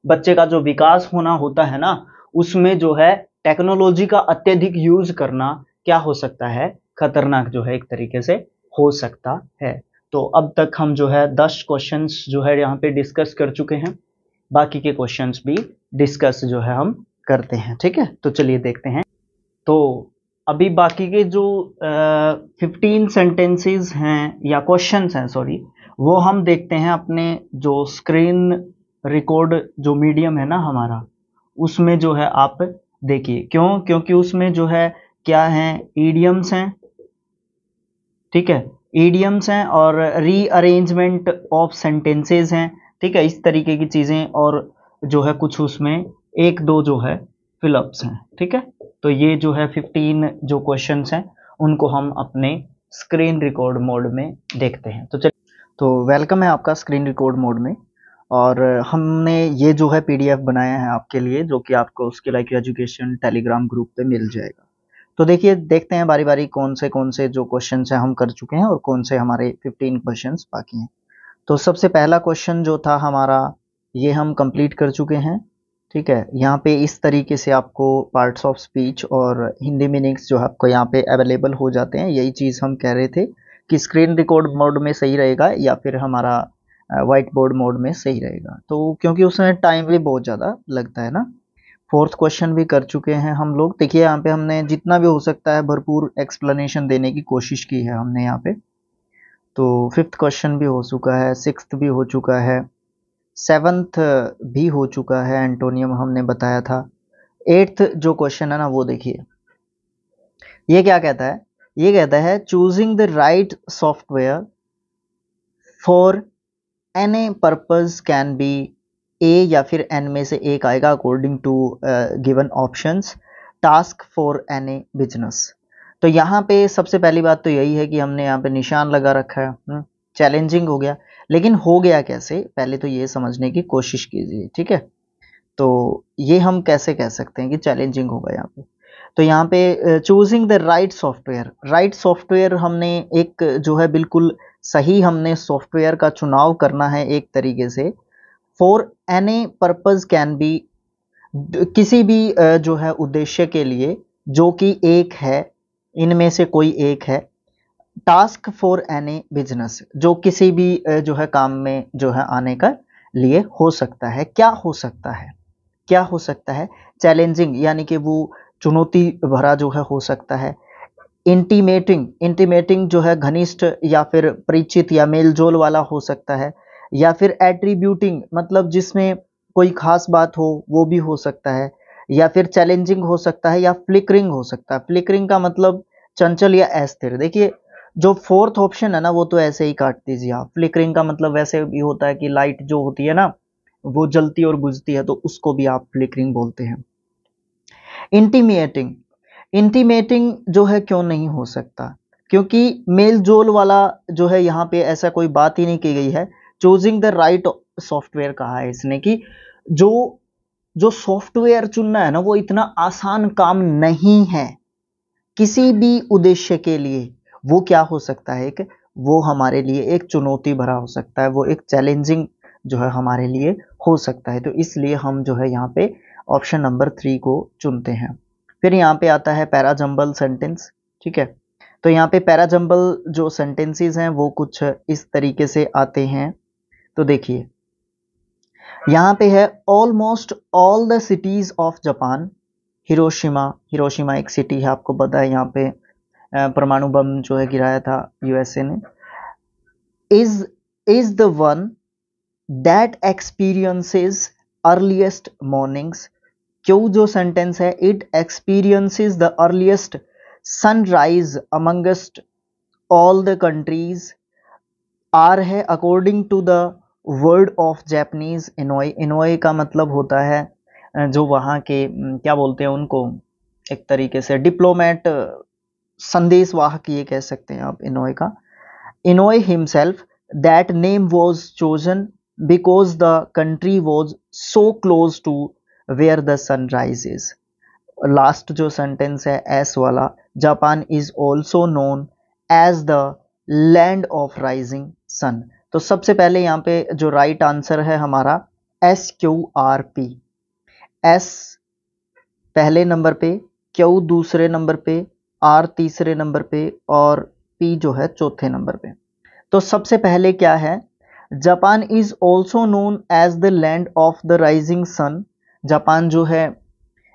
बच्चे का जो विकास होना होता है ना, उसमें जो है टेक्नोलॉजी का अत्यधिक यूज करना क्या हो सकता है, खतरनाक जो है एक तरीके से हो सकता है। तो अब तक हम जो है 10 क्वेश्चंस जो है यहाँ पे डिस्कस कर चुके हैं, बाकी के क्वेश्चंस भी डिस्कस जो है हम करते हैं, ठीक है। तो चलिए देखते हैं। तो अभी बाकी के जो 15 सेंटेंसेस हैं या क्वेश्चंस हैं सॉरी, वो हम देखते हैं अपने जो स्क्रीन रिकॉर्ड जो मीडियम है ना हमारा, उसमें जो है आप देखिए। क्योंकि उसमें जो है क्या है, ईडियम्स हैं, ठीक है, ईडियम्स हैं और रीअरेंजमेंट ऑफ सेंटेंसेस हैं, ठीक है, इस तरीके की चीजें, और जो है कुछ उसमें एक दो जो है फिलअप्स हैं, ठीक है। तो ये जो है 15 जो क्वेश्चंस हैं उनको हम अपने स्क्रीन रिकॉर्ड मोड में देखते हैं। तो चलिए, तो वेलकम है आपका स्क्रीन रिकॉर्ड मोड में। और हमने ये जो है पीडीएफ बनाया है आपके लिए, जो कि आपको skill IQ education Telegram group पे मिल जाएगा। तो देखिए, देखते हैं बारी बारी कौन से जो क्वेश्चन है हम कर चुके हैं और कौन से हमारे 15 क्वेश्चन बाकी हैं। तो सबसे पहला क्वेश्चन जो था हमारा, ये हम कंप्लीट कर चुके हैं, ठीक है। यहाँ पे इस तरीके से आपको पार्ट्स ऑफ स्पीच और हिंदी मीनिंग्स जो आपको यहाँ पे अवेलेबल हो जाते हैं। यही चीज़ हम कह रहे थे कि स्क्रीन रिकॉर्ड मोड में सही रहेगा या फिर हमारा व्हाइट बोर्ड मोड में सही रहेगा, तो क्योंकि उसमें टाइम भी बहुत ज़्यादा लगता है ना। फोर्थ क्वेश्चन भी कर चुके हैं हम लोग। देखिए, यहाँ पे हमने जितना भी हो सकता है भरपूर एक्सप्लेनेशन देने की कोशिश की है हमने यहाँ पे। तो फिफ्थ क्वेश्चन भी हो चुका है, सिक्स्थ भी हो चुका है, सेवन्थ भी हो चुका है, एंटोनियम हमने बताया था। एट्थ जो क्वेश्चन है ना वो देखिए, ये क्या कहता है, ये कहता है choosing the right software for any purpose can be a, या फिर एन में से एक आएगा according to given options, task for any business. तो यहाँ पे सबसे पहली बात तो यही है कि हमने यहाँ पे निशान लगा रखा है, चैलेंजिंग हो गया, लेकिन हो गया कैसे पहले तो ये समझने की कोशिश कीजिए, ठीक है। तो ये हम कैसे कह सकते हैं कि चैलेंजिंग होगा यहाँ पे। तो यहाँ पे choosing the right software, right software हमने एक जो है बिल्कुल सही हमने सॉफ्टवेयर का चुनाव करना है एक तरीके से। For any purpose can B, किसी भी जो है उद्देश्य के लिए जो कि एक है, इनमें से कोई एक है। टास्क फॉर एनी बिजनेस, जो किसी भी जो है काम में जो है आने का लिए हो सकता है। क्या हो सकता है, क्या हो सकता है, चैलेंजिंग यानी कि वो चुनौती भरा जो है हो सकता है। इंटीमेटिंग, इंटीमेटिंग जो है घनिष्ठ या फिर परिचित या मेलजोल वाला हो सकता है, या फिर एट्रीब्यूटिंग मतलब जिसमें कोई खास बात हो वो भी हो सकता है, या फिर चैलेंजिंग हो सकता है, या फ्लिकरिंग हो सकता है। फ्लिकरिंग का मतलब चंचल या अस्थिर। देखिए जो फोर्थ ऑप्शन है ना वो तो ऐसे ही काट दीजिए आप। फ्लिकरिंग का मतलब वैसे भी होता है कि लाइट जो होती है ना वो जलती और बुझती है, तो उसको भी आप फ्लिकरिंग बोलते हैं। इंटीमेटिंग, इंटीमेटिंग जो है क्यों नहीं हो सकता, क्योंकि मेल जोल वाला जो है यहाँ पे ऐसा कोई बात ही नहीं की गई है। चूजिंग द राइट सॉफ्टवेयर कहा है इसने कि जो जो सॉफ्टवेयर चुनना है ना वो इतना आसान काम नहीं है किसी भी उद्देश्य के लिए। वो क्या हो सकता है, एक वो हमारे लिए एक चुनौती भरा हो सकता है, वो एक चैलेंजिंग जो है हमारे लिए हो सकता है। तो इसलिए हम जो है यहाँ पे ऑप्शन नंबर 3 को चुनते हैं। फिर यहाँ पे आता है पैराजंबल सेंटेंस, ठीक है। तो यहाँ पे पैराजंबल जो सेंटेंसेस हैं वो कुछ इस तरीके से आते हैं। तो देखिए यहाँ पे है almost all the cities of Japan, Hiroshima, Hiroshima एक सिटी है आपको पता है, यहाँ पे परमाणु बम जो है गिराया था यूएसए ने। Is the one that experiences earliest mornings. क्यों जो सेंटेंस है, it experiences the earliest sunrise amongst all the countries. R है according to the word of Japanese Inoue, Inoue का मतलब होता है जो वहाँ के क्या बोलते हैं उनको, एक तरीके से डिप्लोमेट, संदेशवाहक ये कह सकते हैं आप इनोए का। Inoue himself, that name was chosen because the country was so close to where the sun rises. Last जो सेंटेंस है एस वाला, Japan is also known as the land of rising sun. तो सबसे पहले यहाँ पे जो राइट आंसर है हमारा SQRP, एस पहले नंबर पे, क्यू दूसरे नंबर पे, आर तीसरे नंबर पे और पी जो है चौथे नंबर पे। तो सबसे पहले क्या है, Japan is also known as the land of the rising sun. Japan जो है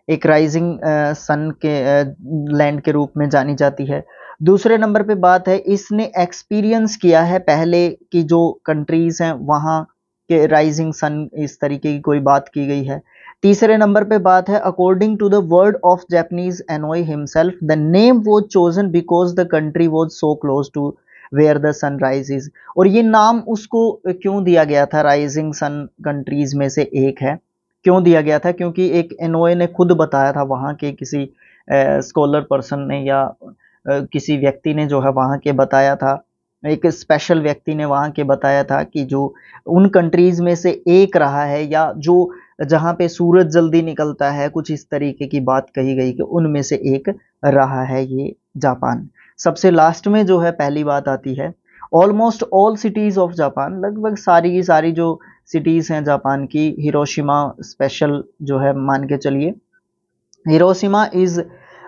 एक राइजिंग सन के लैंड के रूप में जानी जाती है। दूसरे नंबर पे बात है इसने एक्सपीरियंस किया है पहले की जो कंट्रीज हैं वहाँ के राइजिंग सन, इस तरीके की कोई बात की गई है। तीसरे नंबर पे बात है according to the word of Japanese Inoue himself, the name was chosen because the country was so close to where the sun rises. और ये नाम उसको क्यों दिया गया था, राइजिंग सन कंट्रीज में से एक है, क्यों दिया गया था, क्योंकि एक एनोए ने खुद बताया था वहाँ के किसी स्कॉलर पर्सन ने या किसी व्यक्ति ने जो है वहाँ के बताया था, एक स्पेशल व्यक्ति ने वहाँ के बताया था कि जो उन कंट्रीज में से एक रहा है, या जो जहाँ पे सूरज जल्दी निकलता है, कुछ इस तरीके की बात कही गई कि उनमें से एक रहा है ये जापान। सबसे लास्ट में जो है पहली बात आती है almost all cities of Japan, लगभग सारी की सारी जो सिटीज हैं जापान की, हिरोशिमा स्पेशल जो है मान के चलिए। Hiroshima is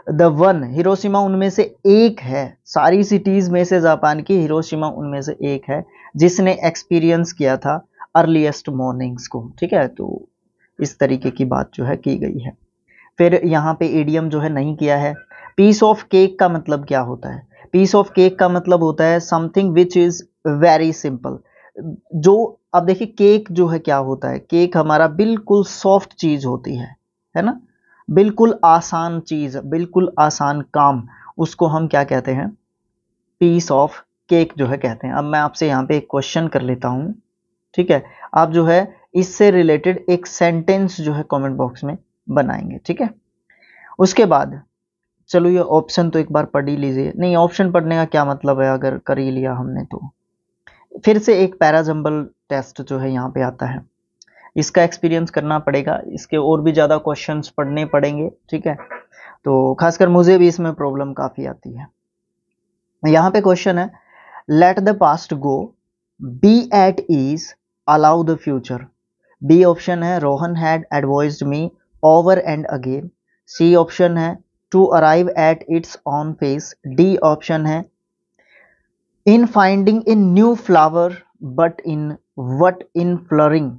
the one, Hiroshima उनमें से एक है, सारी सिटीज में से जापान की हिरोशिमा उनमें से एक है जिसने एक्सपीरियंस किया था अर्लीस्ट मॉर्निंग्स को, ठीक है। तो इस तरीके की बात जो है की गई है। फिर यहाँ पे इडियम जो है नहीं किया है। पीस ऑफ केक का मतलब क्या होता है, पीस ऑफ केक का मतलब होता है something which is very simple. जो अब देखिए केक जो है क्या होता है, केक हमारा बिल्कुल सॉफ्ट चीज होती है ना, बिल्कुल आसान चीज, बिल्कुल आसान काम, उसको हम क्या कहते हैं, पीस ऑफ केक जो है कहते हैं। अब मैं आपसे यहाँ पे एक क्वेश्चन कर लेता हूँ, ठीक है, आप जो है इससे रिलेटेड एक सेंटेंस जो है कमेंट बॉक्स में बनाएंगे, ठीक है। उसके बाद चलो ये ऑप्शन तो एक बार पढ़ ही लीजिए, नहीं ऑप्शन पढ़ने का क्या मतलब है, अगर कर ही लिया हमने तो फिर से एक पैराजंबल टेस्ट जो है यहाँ पे आता है, इसका एक्सपीरियंस करना पड़ेगा, इसके और भी ज़्यादा क्वेश्चंस पढ़ने पड़ेंगे, ठीक है। तो खासकर मुझे भी इसमें प्रॉब्लम काफ़ी आती है। यहाँ पे क्वेश्चन है, let the past go, be at ease, allow the future. B option है Rohan had advised me over and again. C option है to arrive at its own face. D option है in finding in new flower but in what in flowering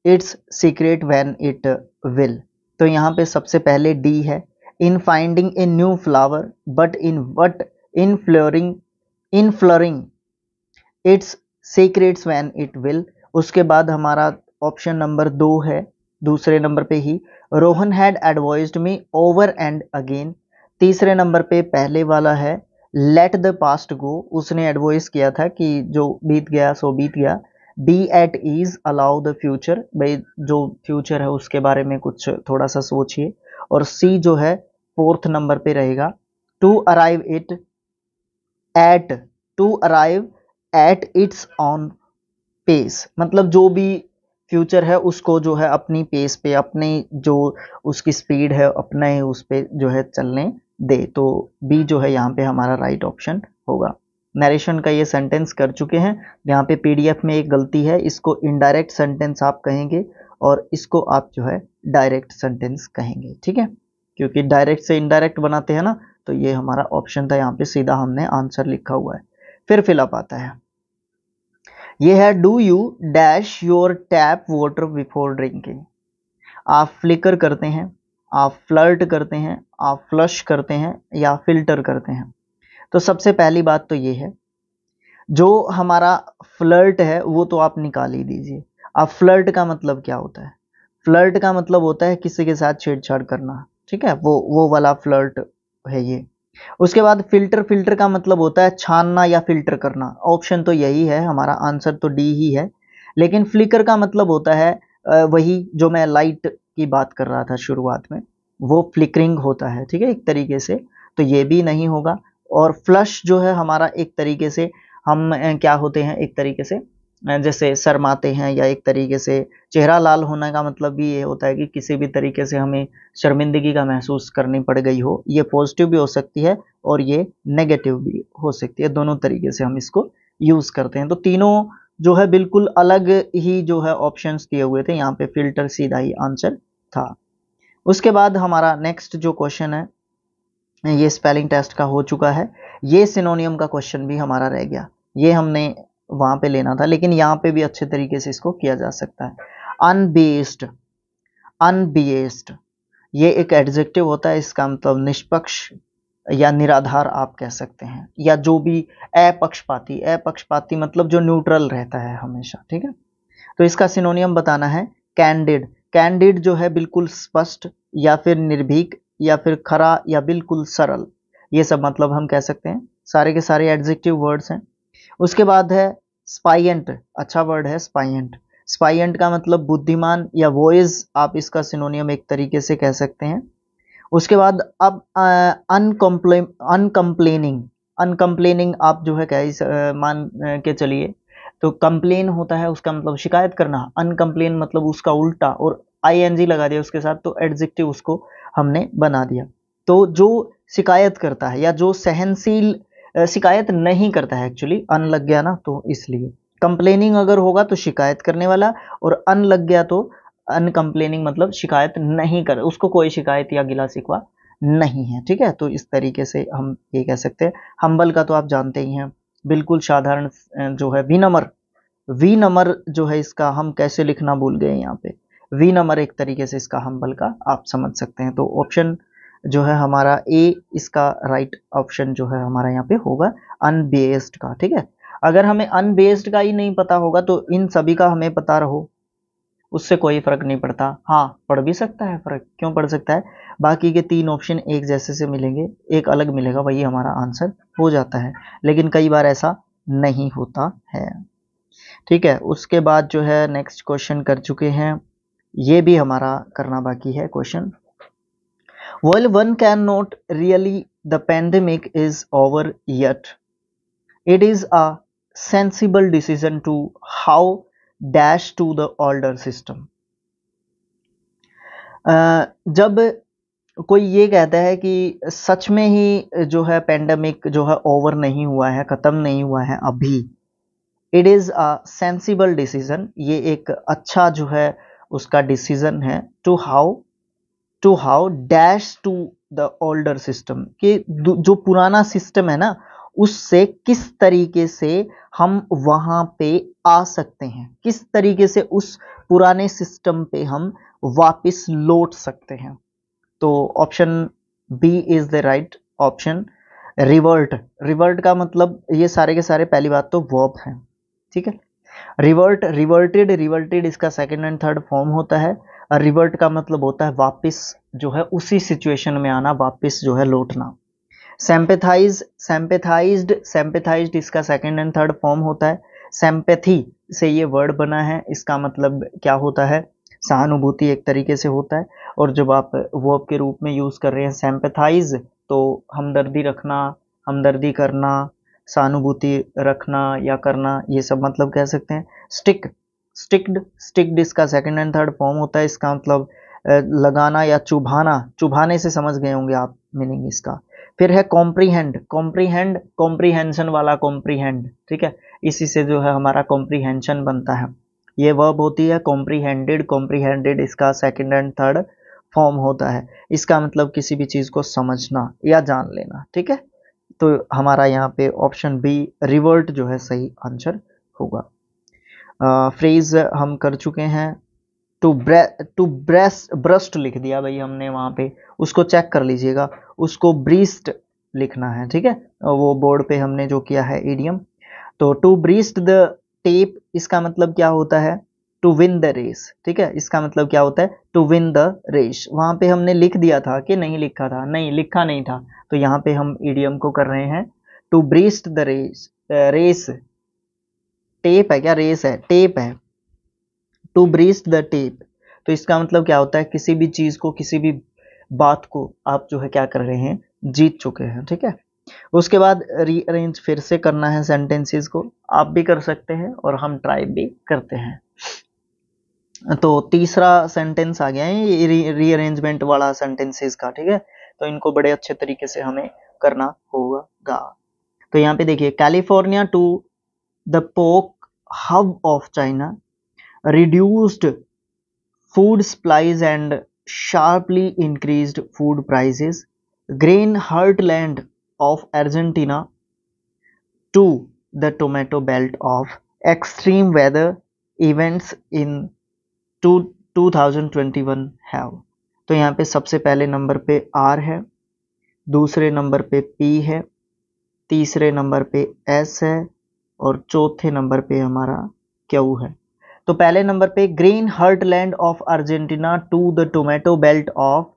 its secret when it will. तो यहाँ पे सबसे पहले D है, in finding in new flower but in what in flowering its secrets when it will. उसके बाद हमारा option number 2 है, दूसरे नंबर पे ही, Rohan had advised me over and again. तीसरे नंबर पे पहले वाला है, लेट द पास्ट गो, उसने एडवाइस किया था कि जो बीत गया सो बीत गया। Be at ease, allow the future, भाई जो फ्यूचर है उसके बारे में कुछ थोड़ा सा सोचिए। और सी जो है फोर्थ नंबर पे रहेगा, to arrive at to arrive at its own pace, मतलब जो भी फ्यूचर है उसको जो है अपनी पेस पे, अपनी जो उसकी स्पीड है अपने उस पे जो है चलने दे। तो बी जो है यहाँ पे हमारा राइट ऑप्शन होगा। नरेशन का ये सेंटेंस कर चुके हैं, यहाँ पे पीडीएफ में एक गलती है, इसको इनडायरेक्ट सेंटेंस आप कहेंगे और इसको आप जो है डायरेक्ट सेंटेंस कहेंगे, ठीक है, क्योंकि डायरेक्ट से इनडायरेक्ट बनाते हैं ना, तो ये हमारा ऑप्शन था, यहाँ पे सीधा हमने आंसर लिखा हुआ है। फिर फिलअप आता है, ये है do you dash your tap water before drinking. आप फ्लिकर करते हैं, आप फ्लर्ट करते हैं, आप फ्लश करते हैं या फिल्टर करते हैं। तो सबसे पहली बात तो ये है, जो हमारा फ्लर्ट है वो तो आप निकाल ही दीजिए। अब फ्लर्ट का मतलब क्या होता है, फ्लर्ट का मतलब होता है किसी के साथ छेड़छाड़ करना, ठीक है, वो वाला फ्लर्ट है ये। उसके बाद फिल्टर, फिल्टर का मतलब होता है छानना या फिल्टर करना, ऑप्शन तो यही है, हमारा आंसर तो डी ही है। लेकिन फ्लिकर का मतलब होता है वही जो मैं लाइट की बात कर रहा था शुरुआत में, वो फ्लिकरिंग होता है, ठीक है, एक तरीके से, तो ये भी नहीं होगा। और फ्लश जो है हमारा एक तरीके से हम क्या होते हैं, एक तरीके से जैसे शर्माते हैं, या एक तरीके से चेहरा लाल होने का मतलब भी ये होता है कि किसी भी तरीके से हमें शर्मिंदगी का महसूस करनी पड़ गई हो। ये पॉजिटिव भी हो सकती है और ये नेगेटिव भी हो सकती है, दोनों तरीके से हम इसको यूज करते हैं। तो तीनों जो है बिल्कुल अलग ही जो है ऑप्शंस दिए हुए थे, यहाँ पे फिल्टर सीधा ही आंसर था। उसके बाद हमारा नेक्स्ट जो क्वेश्चन है, ये स्पेलिंग टेस्ट का हो चुका है, ये सिनोनियम का क्वेश्चन भी हमारा रह गया, ये हमने वहां पे लेना था, लेकिन यहाँ पे भी अच्छे तरीके से इसको किया जा सकता है। अनबेस्ड, अनबिएस्ड, ये एक एडजेक्टिव होता है, इसका मतलब निष्पक्ष या निराधार आप कह सकते हैं, या जो भी अपक्षपाती, अपक्षपाती मतलब जो न्यूट्रल रहता है हमेशा, ठीक है। तो इसका सिनोनियम बताना है कैंडिड। कैंडिड जो है बिल्कुल स्पष्ट या फिर निर्भीक या फिर खरा या बिल्कुल सरल, ये सब मतलब हम कह सकते हैं, सारे के सारे एडजेक्टिव वर्ड्स हैं। उसके बाद है स्पाइएंट, अच्छा वर्ड है स्पाइएंट। स्पाइएंट का मतलब बुद्धिमान या वॉइस, आप इसका सिनोनियम एक तरीके से कह सकते हैं। उसके बाद अब अनकम्प्लेनिंग, अनकम्प्लेनिंग आप जो है क्या मान के चलिए, तो कंप्लेन होता है उसका मतलब शिकायत करना, अनकम्प्लेन मतलब उसका उल्टा, और आईएनजी लगा दिया उसके साथ, तो एडजेक्टिव उसको हमने बना दिया। तो जो शिकायत करता है या जो सहनशील, शिकायत नहीं करता है एक्चुअली, अन लग गया ना तो इसलिए, कंप्लेनिंग अगर होगा तो शिकायत करने वाला, और अन लग गया तो अनकम्प्लेनिंग मतलब शिकायत नहीं कर, उसको कोई शिकायत या गिला शिकवा नहीं है, ठीक है। तो इस तरीके से हम ये कह सकते हैं। हम्बल का तो आप जानते ही हैं, बिल्कुल साधारण जो है विनम्र, विनम्र जो है इसका हम कैसे लिखना भूल गए यहाँ पे, विनम्र एक तरीके से इसका हम्बल का आप समझ सकते हैं। तो ऑप्शन जो है हमारा ए, इसका राइट ऑप्शन जो है हमारा यहाँ पे होगा अनबेस्ड का, ठीक है। अगर हमें अनबेस्ड का ही नहीं पता होगा तो इन सभी का हमें पता रहो, उससे कोई फर्क नहीं पड़ता। हाँ, पड़ भी सकता है फर्क, क्यों पड़ सकता है, बाकी के 3 ऑप्शन एक जैसे से मिलेंगे, एक अलग मिलेगा, वही हमारा आंसर हो जाता है। लेकिन कई बार ऐसा नहीं होता है। ठीक है, उसके बाद जो है नेक्स्ट क्वेश्चन कर चुके हैं, ये भी हमारा करना बाकी है question. While one cannot really the pandemic is over yet, it is a sensible decision to how dash to the older system। जब कोई ये कहता है कि सच में ही जो है पेंडेमिक जो है ओवर नहीं हुआ है, खत्म नहीं हुआ है अभी, it is a sensible decision, ये एक अच्छा जो है उसका डिसीजन है, to how dash to the older system, कि जो पुराना सिस्टम है ना उससे किस तरीके से हम वहां पे आ सकते हैं, किस तरीके से उस पुराने सिस्टम पे हम वापस लौट सकते हैं। तो option B is the right option, revert. Revert का मतलब ये सारे के सारे पहली बात तो वर्ब हैं, ठीक है। रिवर्ट, रिवर्टेड, रिवर्टेड इसका सेकंड एंड थर्ड फॉर्म होता है। और रिवर्ट का मतलब होता है वापस जो है उसी सिचुएशन में आना, वापस जो है लौटना। सिंपैथाइज, सिंपैथाइज्ड, सिंपैथाइज्ड इसका सेकंड एंड थर्ड फॉर्म होता है। सिंपैथी से ये वर्ड बना है, इसका मतलब क्या होता है, सहानुभूति एक तरीके से होता है। और जब आप वर्ब के रूप में यूज कर रहे हैं सिंपैथाइज, तो हमदर्दी रखना, हमदर्दी करना, सहानुभूति रखना या करना, ये सब मतलब कह सकते हैं। स्टिक, स्टिक्ड, स्टिक्ड इसका सेकंड एंड थर्ड फॉर्म होता है, इसका मतलब लगाना या चुभाना, चुभाने से समझ गए होंगे आप मीनिंग इसका। फिर है कॉम्प्रीहेंड, कॉम्प्रीहेंड, कॉम्प्रीहेंशन वाला कॉम्प्रीहेंड, ठीक है, इसी से जो है हमारा कॉम्प्रीहेंशन बनता है। ये वर्ब होती है कॉम्प्रीहेंडेड, कॉम्प्रीहेंडेड इसका सेकंड एंड थर्ड फॉर्म होता है, इसका मतलब किसी भी चीज को समझना या जान लेना, ठीक है। तो हमारा यहाँ पे ऑप्शन बी रिवर्ट जो है सही आंसर होगा। फ्रेज हम कर चुके हैं, टू ब्रेस्ट लिख दिया भाई हमने वहां पे, उसको चेक कर लीजिएगा, उसको ब्रीस्ट लिखना है, ठीक है, वो बोर्ड पे हमने जो किया है इडियम। तो टू ब्रीस्ट द टेप इसका मतलब क्या होता है, टू विन द रेस, ठीक है, इसका मतलब क्या होता है, टू विन द रेस। वहां पे हमने लिख दिया था कि नहीं लिखा था, नहीं लिखा नहीं था, तो यहाँ पे हम इडियम को कर रहे हैं to breast the race. Race tape है क्या, रेस है, टेप है, टू ब्रीस्ट द टेप, तो इसका मतलब क्या होता है, किसी भी चीज को, किसी भी बात को आप जो है क्या कर रहे हैं, जीत चुके हैं, ठीक है। उसके बाद रीअरेंज फिर से करना है सेंटेंसेस को, आप भी कर सकते हैं और हम ट्राई भी करते हैं। तो तीसरा सेंटेंस आ गया है ये रीअरेंजमेंट वाला सेंटेंसेस का, ठीक है, तो इनको बड़े अच्छे तरीके से हमें करना होगा। तो यहाँ पे देखिए, कैलिफोर्निया टू द पोक hub of China, reduced food supplies and sharply increased food prices, grain heartland of Argentina to the tomato belt of extreme weather events in 2021 have। तो यहाँ पे सबसे पहले नंबर पे R है, दूसरे नंबर पे P है, तीसरे नंबर पे S है और चौथे नंबर पे हमारा Q है। तो पहले नंबर पे green heartland of Argentina to the tomato belt of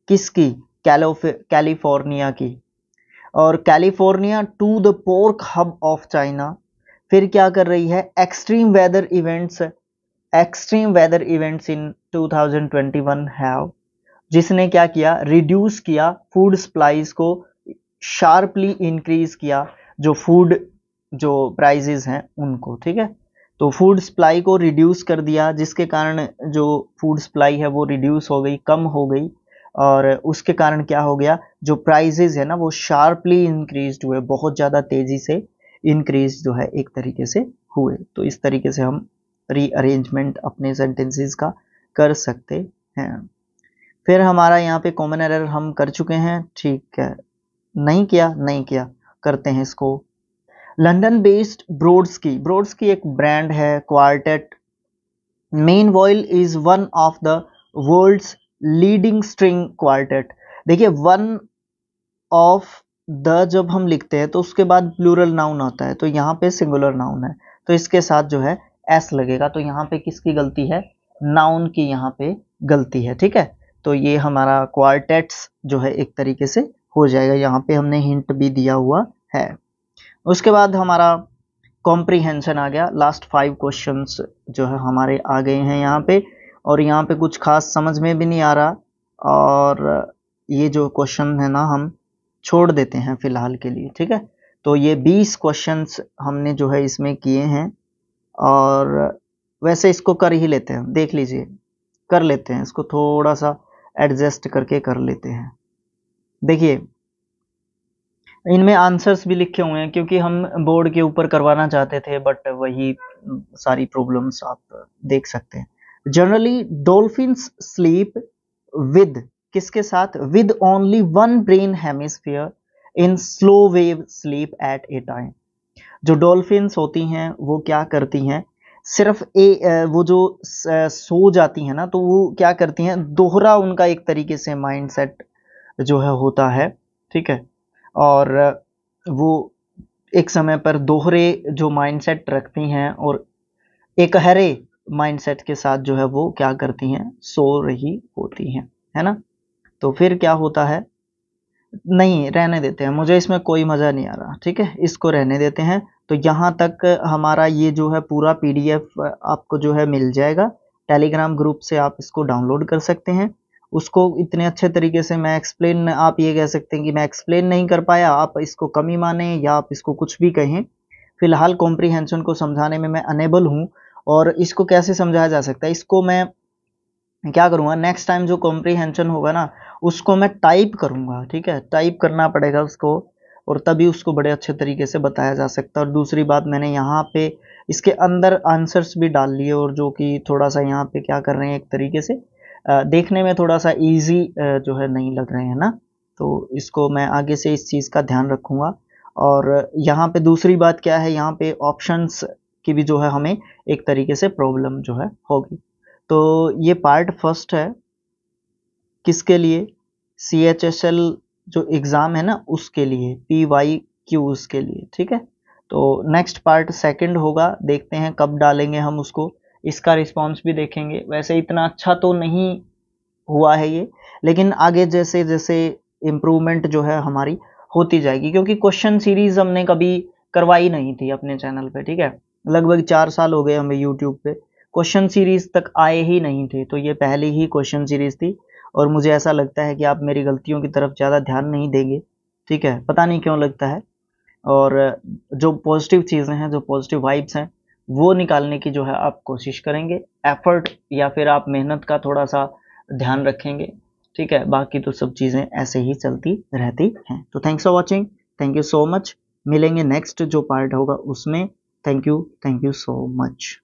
किसकी, कैलिफोर्निया की, और California to the pork hub of China. फिर क्या कर रही है, extreme weather events, extreme weather events in 2021 have, जिसने क्या किया, रिड्यूस किया फूड सप्लाईज को, शार्पली इंक्रीज किया जो फूड जो प्राइजेस हैं उनको, ठीक है। तो फूड सप्लाई को रिड्यूस कर दिया, जिसके कारण जो फूड सप्लाई है वो रिड्यूस हो गई, कम हो गई, और उसके कारण क्या हो गया, जो प्राइजेस है ना वो शार्पली इंक्रीज हुए, बहुत ज़्यादा तेजी से इंक्रीज जो है एक तरीके से हुए। तो इस तरीके से हम रीअरेंजमेंट अपने सेंटेंसेस का कर सकते हैं। फिर हमारा यहाँ पे कॉमन एरर हम कर चुके हैं, ठीक है, नहीं किया, नहीं किया, करते हैं इसको। लंदन बेस्ड ब्रोड्सकी, ब्रोड्सकी एक ब्रांड है, quartet meanwhile is one of the world's leading string quartet. देखिए वन ऑफ द जब हम लिखते हैं तो उसके बाद प्लूरल नाउन आता है, तो यहाँ पे सिंगुलर नाउन है, तो इसके साथ जो है एस लगेगा, तो यहाँ पे किसकी गलती है, नाउन की यहाँ पे गलती है, ठीक है। तो ये हमारा क्वार्टेट्स जो है एक तरीके से हो जाएगा, यहाँ पे हमने हिंट भी दिया हुआ है। उसके बाद हमारा कॉम्प्रीहेंशन आ गया, लास्ट 5 क्वेश्चंस जो है हमारे आ गए हैं यहाँ पे, और यहाँ पे कुछ खास समझ में भी नहीं आ रहा, और ये जो क्वेश्चन है ना हम छोड़ देते हैं फिलहाल के लिए, ठीक है। तो ये 20 क्वेश्चंस हमने जो है इसमें किए हैं, और वैसे इसको कर ही लेते हैं, देख लीजिए कर लेते हैं इसको, थोड़ा सा एडजस्ट करके कर लेते हैं। देखिए इनमें आंसर्स भी लिखे हुए हैं, क्योंकि हम बोर्ड के ऊपर करवाना चाहते थे, बट वही सारी प्रॉब्लम्स आप देख सकते हैं। जनरली डॉल्फिन्स स्लीप विद, किसके साथ, with only one brain hemisphere in slow wave sleep at A time. जो डॉल्फिन्स होती हैं वो क्या करती हैं, सिर्फ वो जो सो जाती हैं ना, तो वो क्या करती हैं, दोहरा उनका एक तरीके से माइंडसेट जो है होता है, ठीक है। और वो एक समय पर दोहरे जो माइंडसेट रखती हैं, और एकहरे माइंडसेट के साथ जो है वो क्या करती हैं, सो रही होती हैं, है ना। तो फिर क्या होता है, नहीं रहने देते हैं, मुझे इसमें कोई मज़ा नहीं आ रहा, ठीक है, इसको रहने देते हैं। तो यहाँ तक हमारा ये जो है पूरा पीडीएफ आपको जो है मिल जाएगा, टेलीग्राम ग्रुप से आप इसको डाउनलोड कर सकते हैं। उसको इतने अच्छे तरीके से मैं एक्सप्लेन, आप ये कह सकते हैं कि मैं एक्सप्लेन नहीं कर पाया, आप इसको कमी माने या आप इसको कुछ भी कहें, फिलहाल कॉम्प्रीहेंशन को समझाने में मैं अनेबल हूँ। और इसको कैसे समझाया जा सकता है, इसको मैं क्या करूँगा, नेक्स्ट टाइम जो कॉम्प्रीहेंशन होगा ना उसको मैं टाइप करूँगा, ठीक है, टाइप करना पड़ेगा उसको, और तभी उसको बड़े अच्छे तरीके से बताया जा सकता है। और दूसरी बात, मैंने यहाँ पे इसके अंदर आंसर्स भी डाल लिए, और जो कि थोड़ा सा यहाँ पे क्या कर रहे हैं, एक तरीके से देखने में थोड़ा सा ईजी जो है नहीं लग रहे हैं ना, तो इसको मैं आगे से इस चीज़ का ध्यान रखूँगा। और यहाँ पे दूसरी बात क्या है, यहाँ पे ऑप्शंस की भी जो है हमें एक तरीके से प्रॉब्लम जो है होगी। तो ये पार्ट फर्स्ट है, किसके लिए, CHSL जो एग्ज़ाम है ना उसके लिए, PYQs के लिए, ठीक है। तो नेक्स्ट पार्ट सेकंड होगा, देखते हैं कब डालेंगे हम उसको, इसका रिस्पांस भी देखेंगे। वैसे इतना अच्छा तो नहीं हुआ है ये, लेकिन आगे जैसे जैसे इम्प्रूवमेंट जो है हमारी होती जाएगी, क्योंकि क्वेश्चन सीरीज हमने कभी करवाई नहीं थी अपने चैनल पे, ठीक है। लगभग 4 साल हो गए हमें यूट्यूब पे, क्वेश्चन सीरीज तक आए ही नहीं थे, तो ये पहली ही क्वेश्चन सीरीज थी। और मुझे ऐसा लगता है कि आप मेरी गलतियों की तरफ ज़्यादा ध्यान नहीं देंगे, ठीक है, पता नहीं क्यों लगता है। और जो पॉजिटिव चीज़ें हैं, जो पॉजिटिव वाइब्स हैं, वो निकालने की जो है आप कोशिश करेंगे, एफर्ट या फिर आप मेहनत का थोड़ा सा ध्यान रखेंगे, ठीक है। बाकी तो सब चीज़ें ऐसे ही चलती रहती हैं। तो thanks for watching, thank you so much, मिलेंगे नेक्स्ट जो पार्ट होगा उसमें। Thank you so much.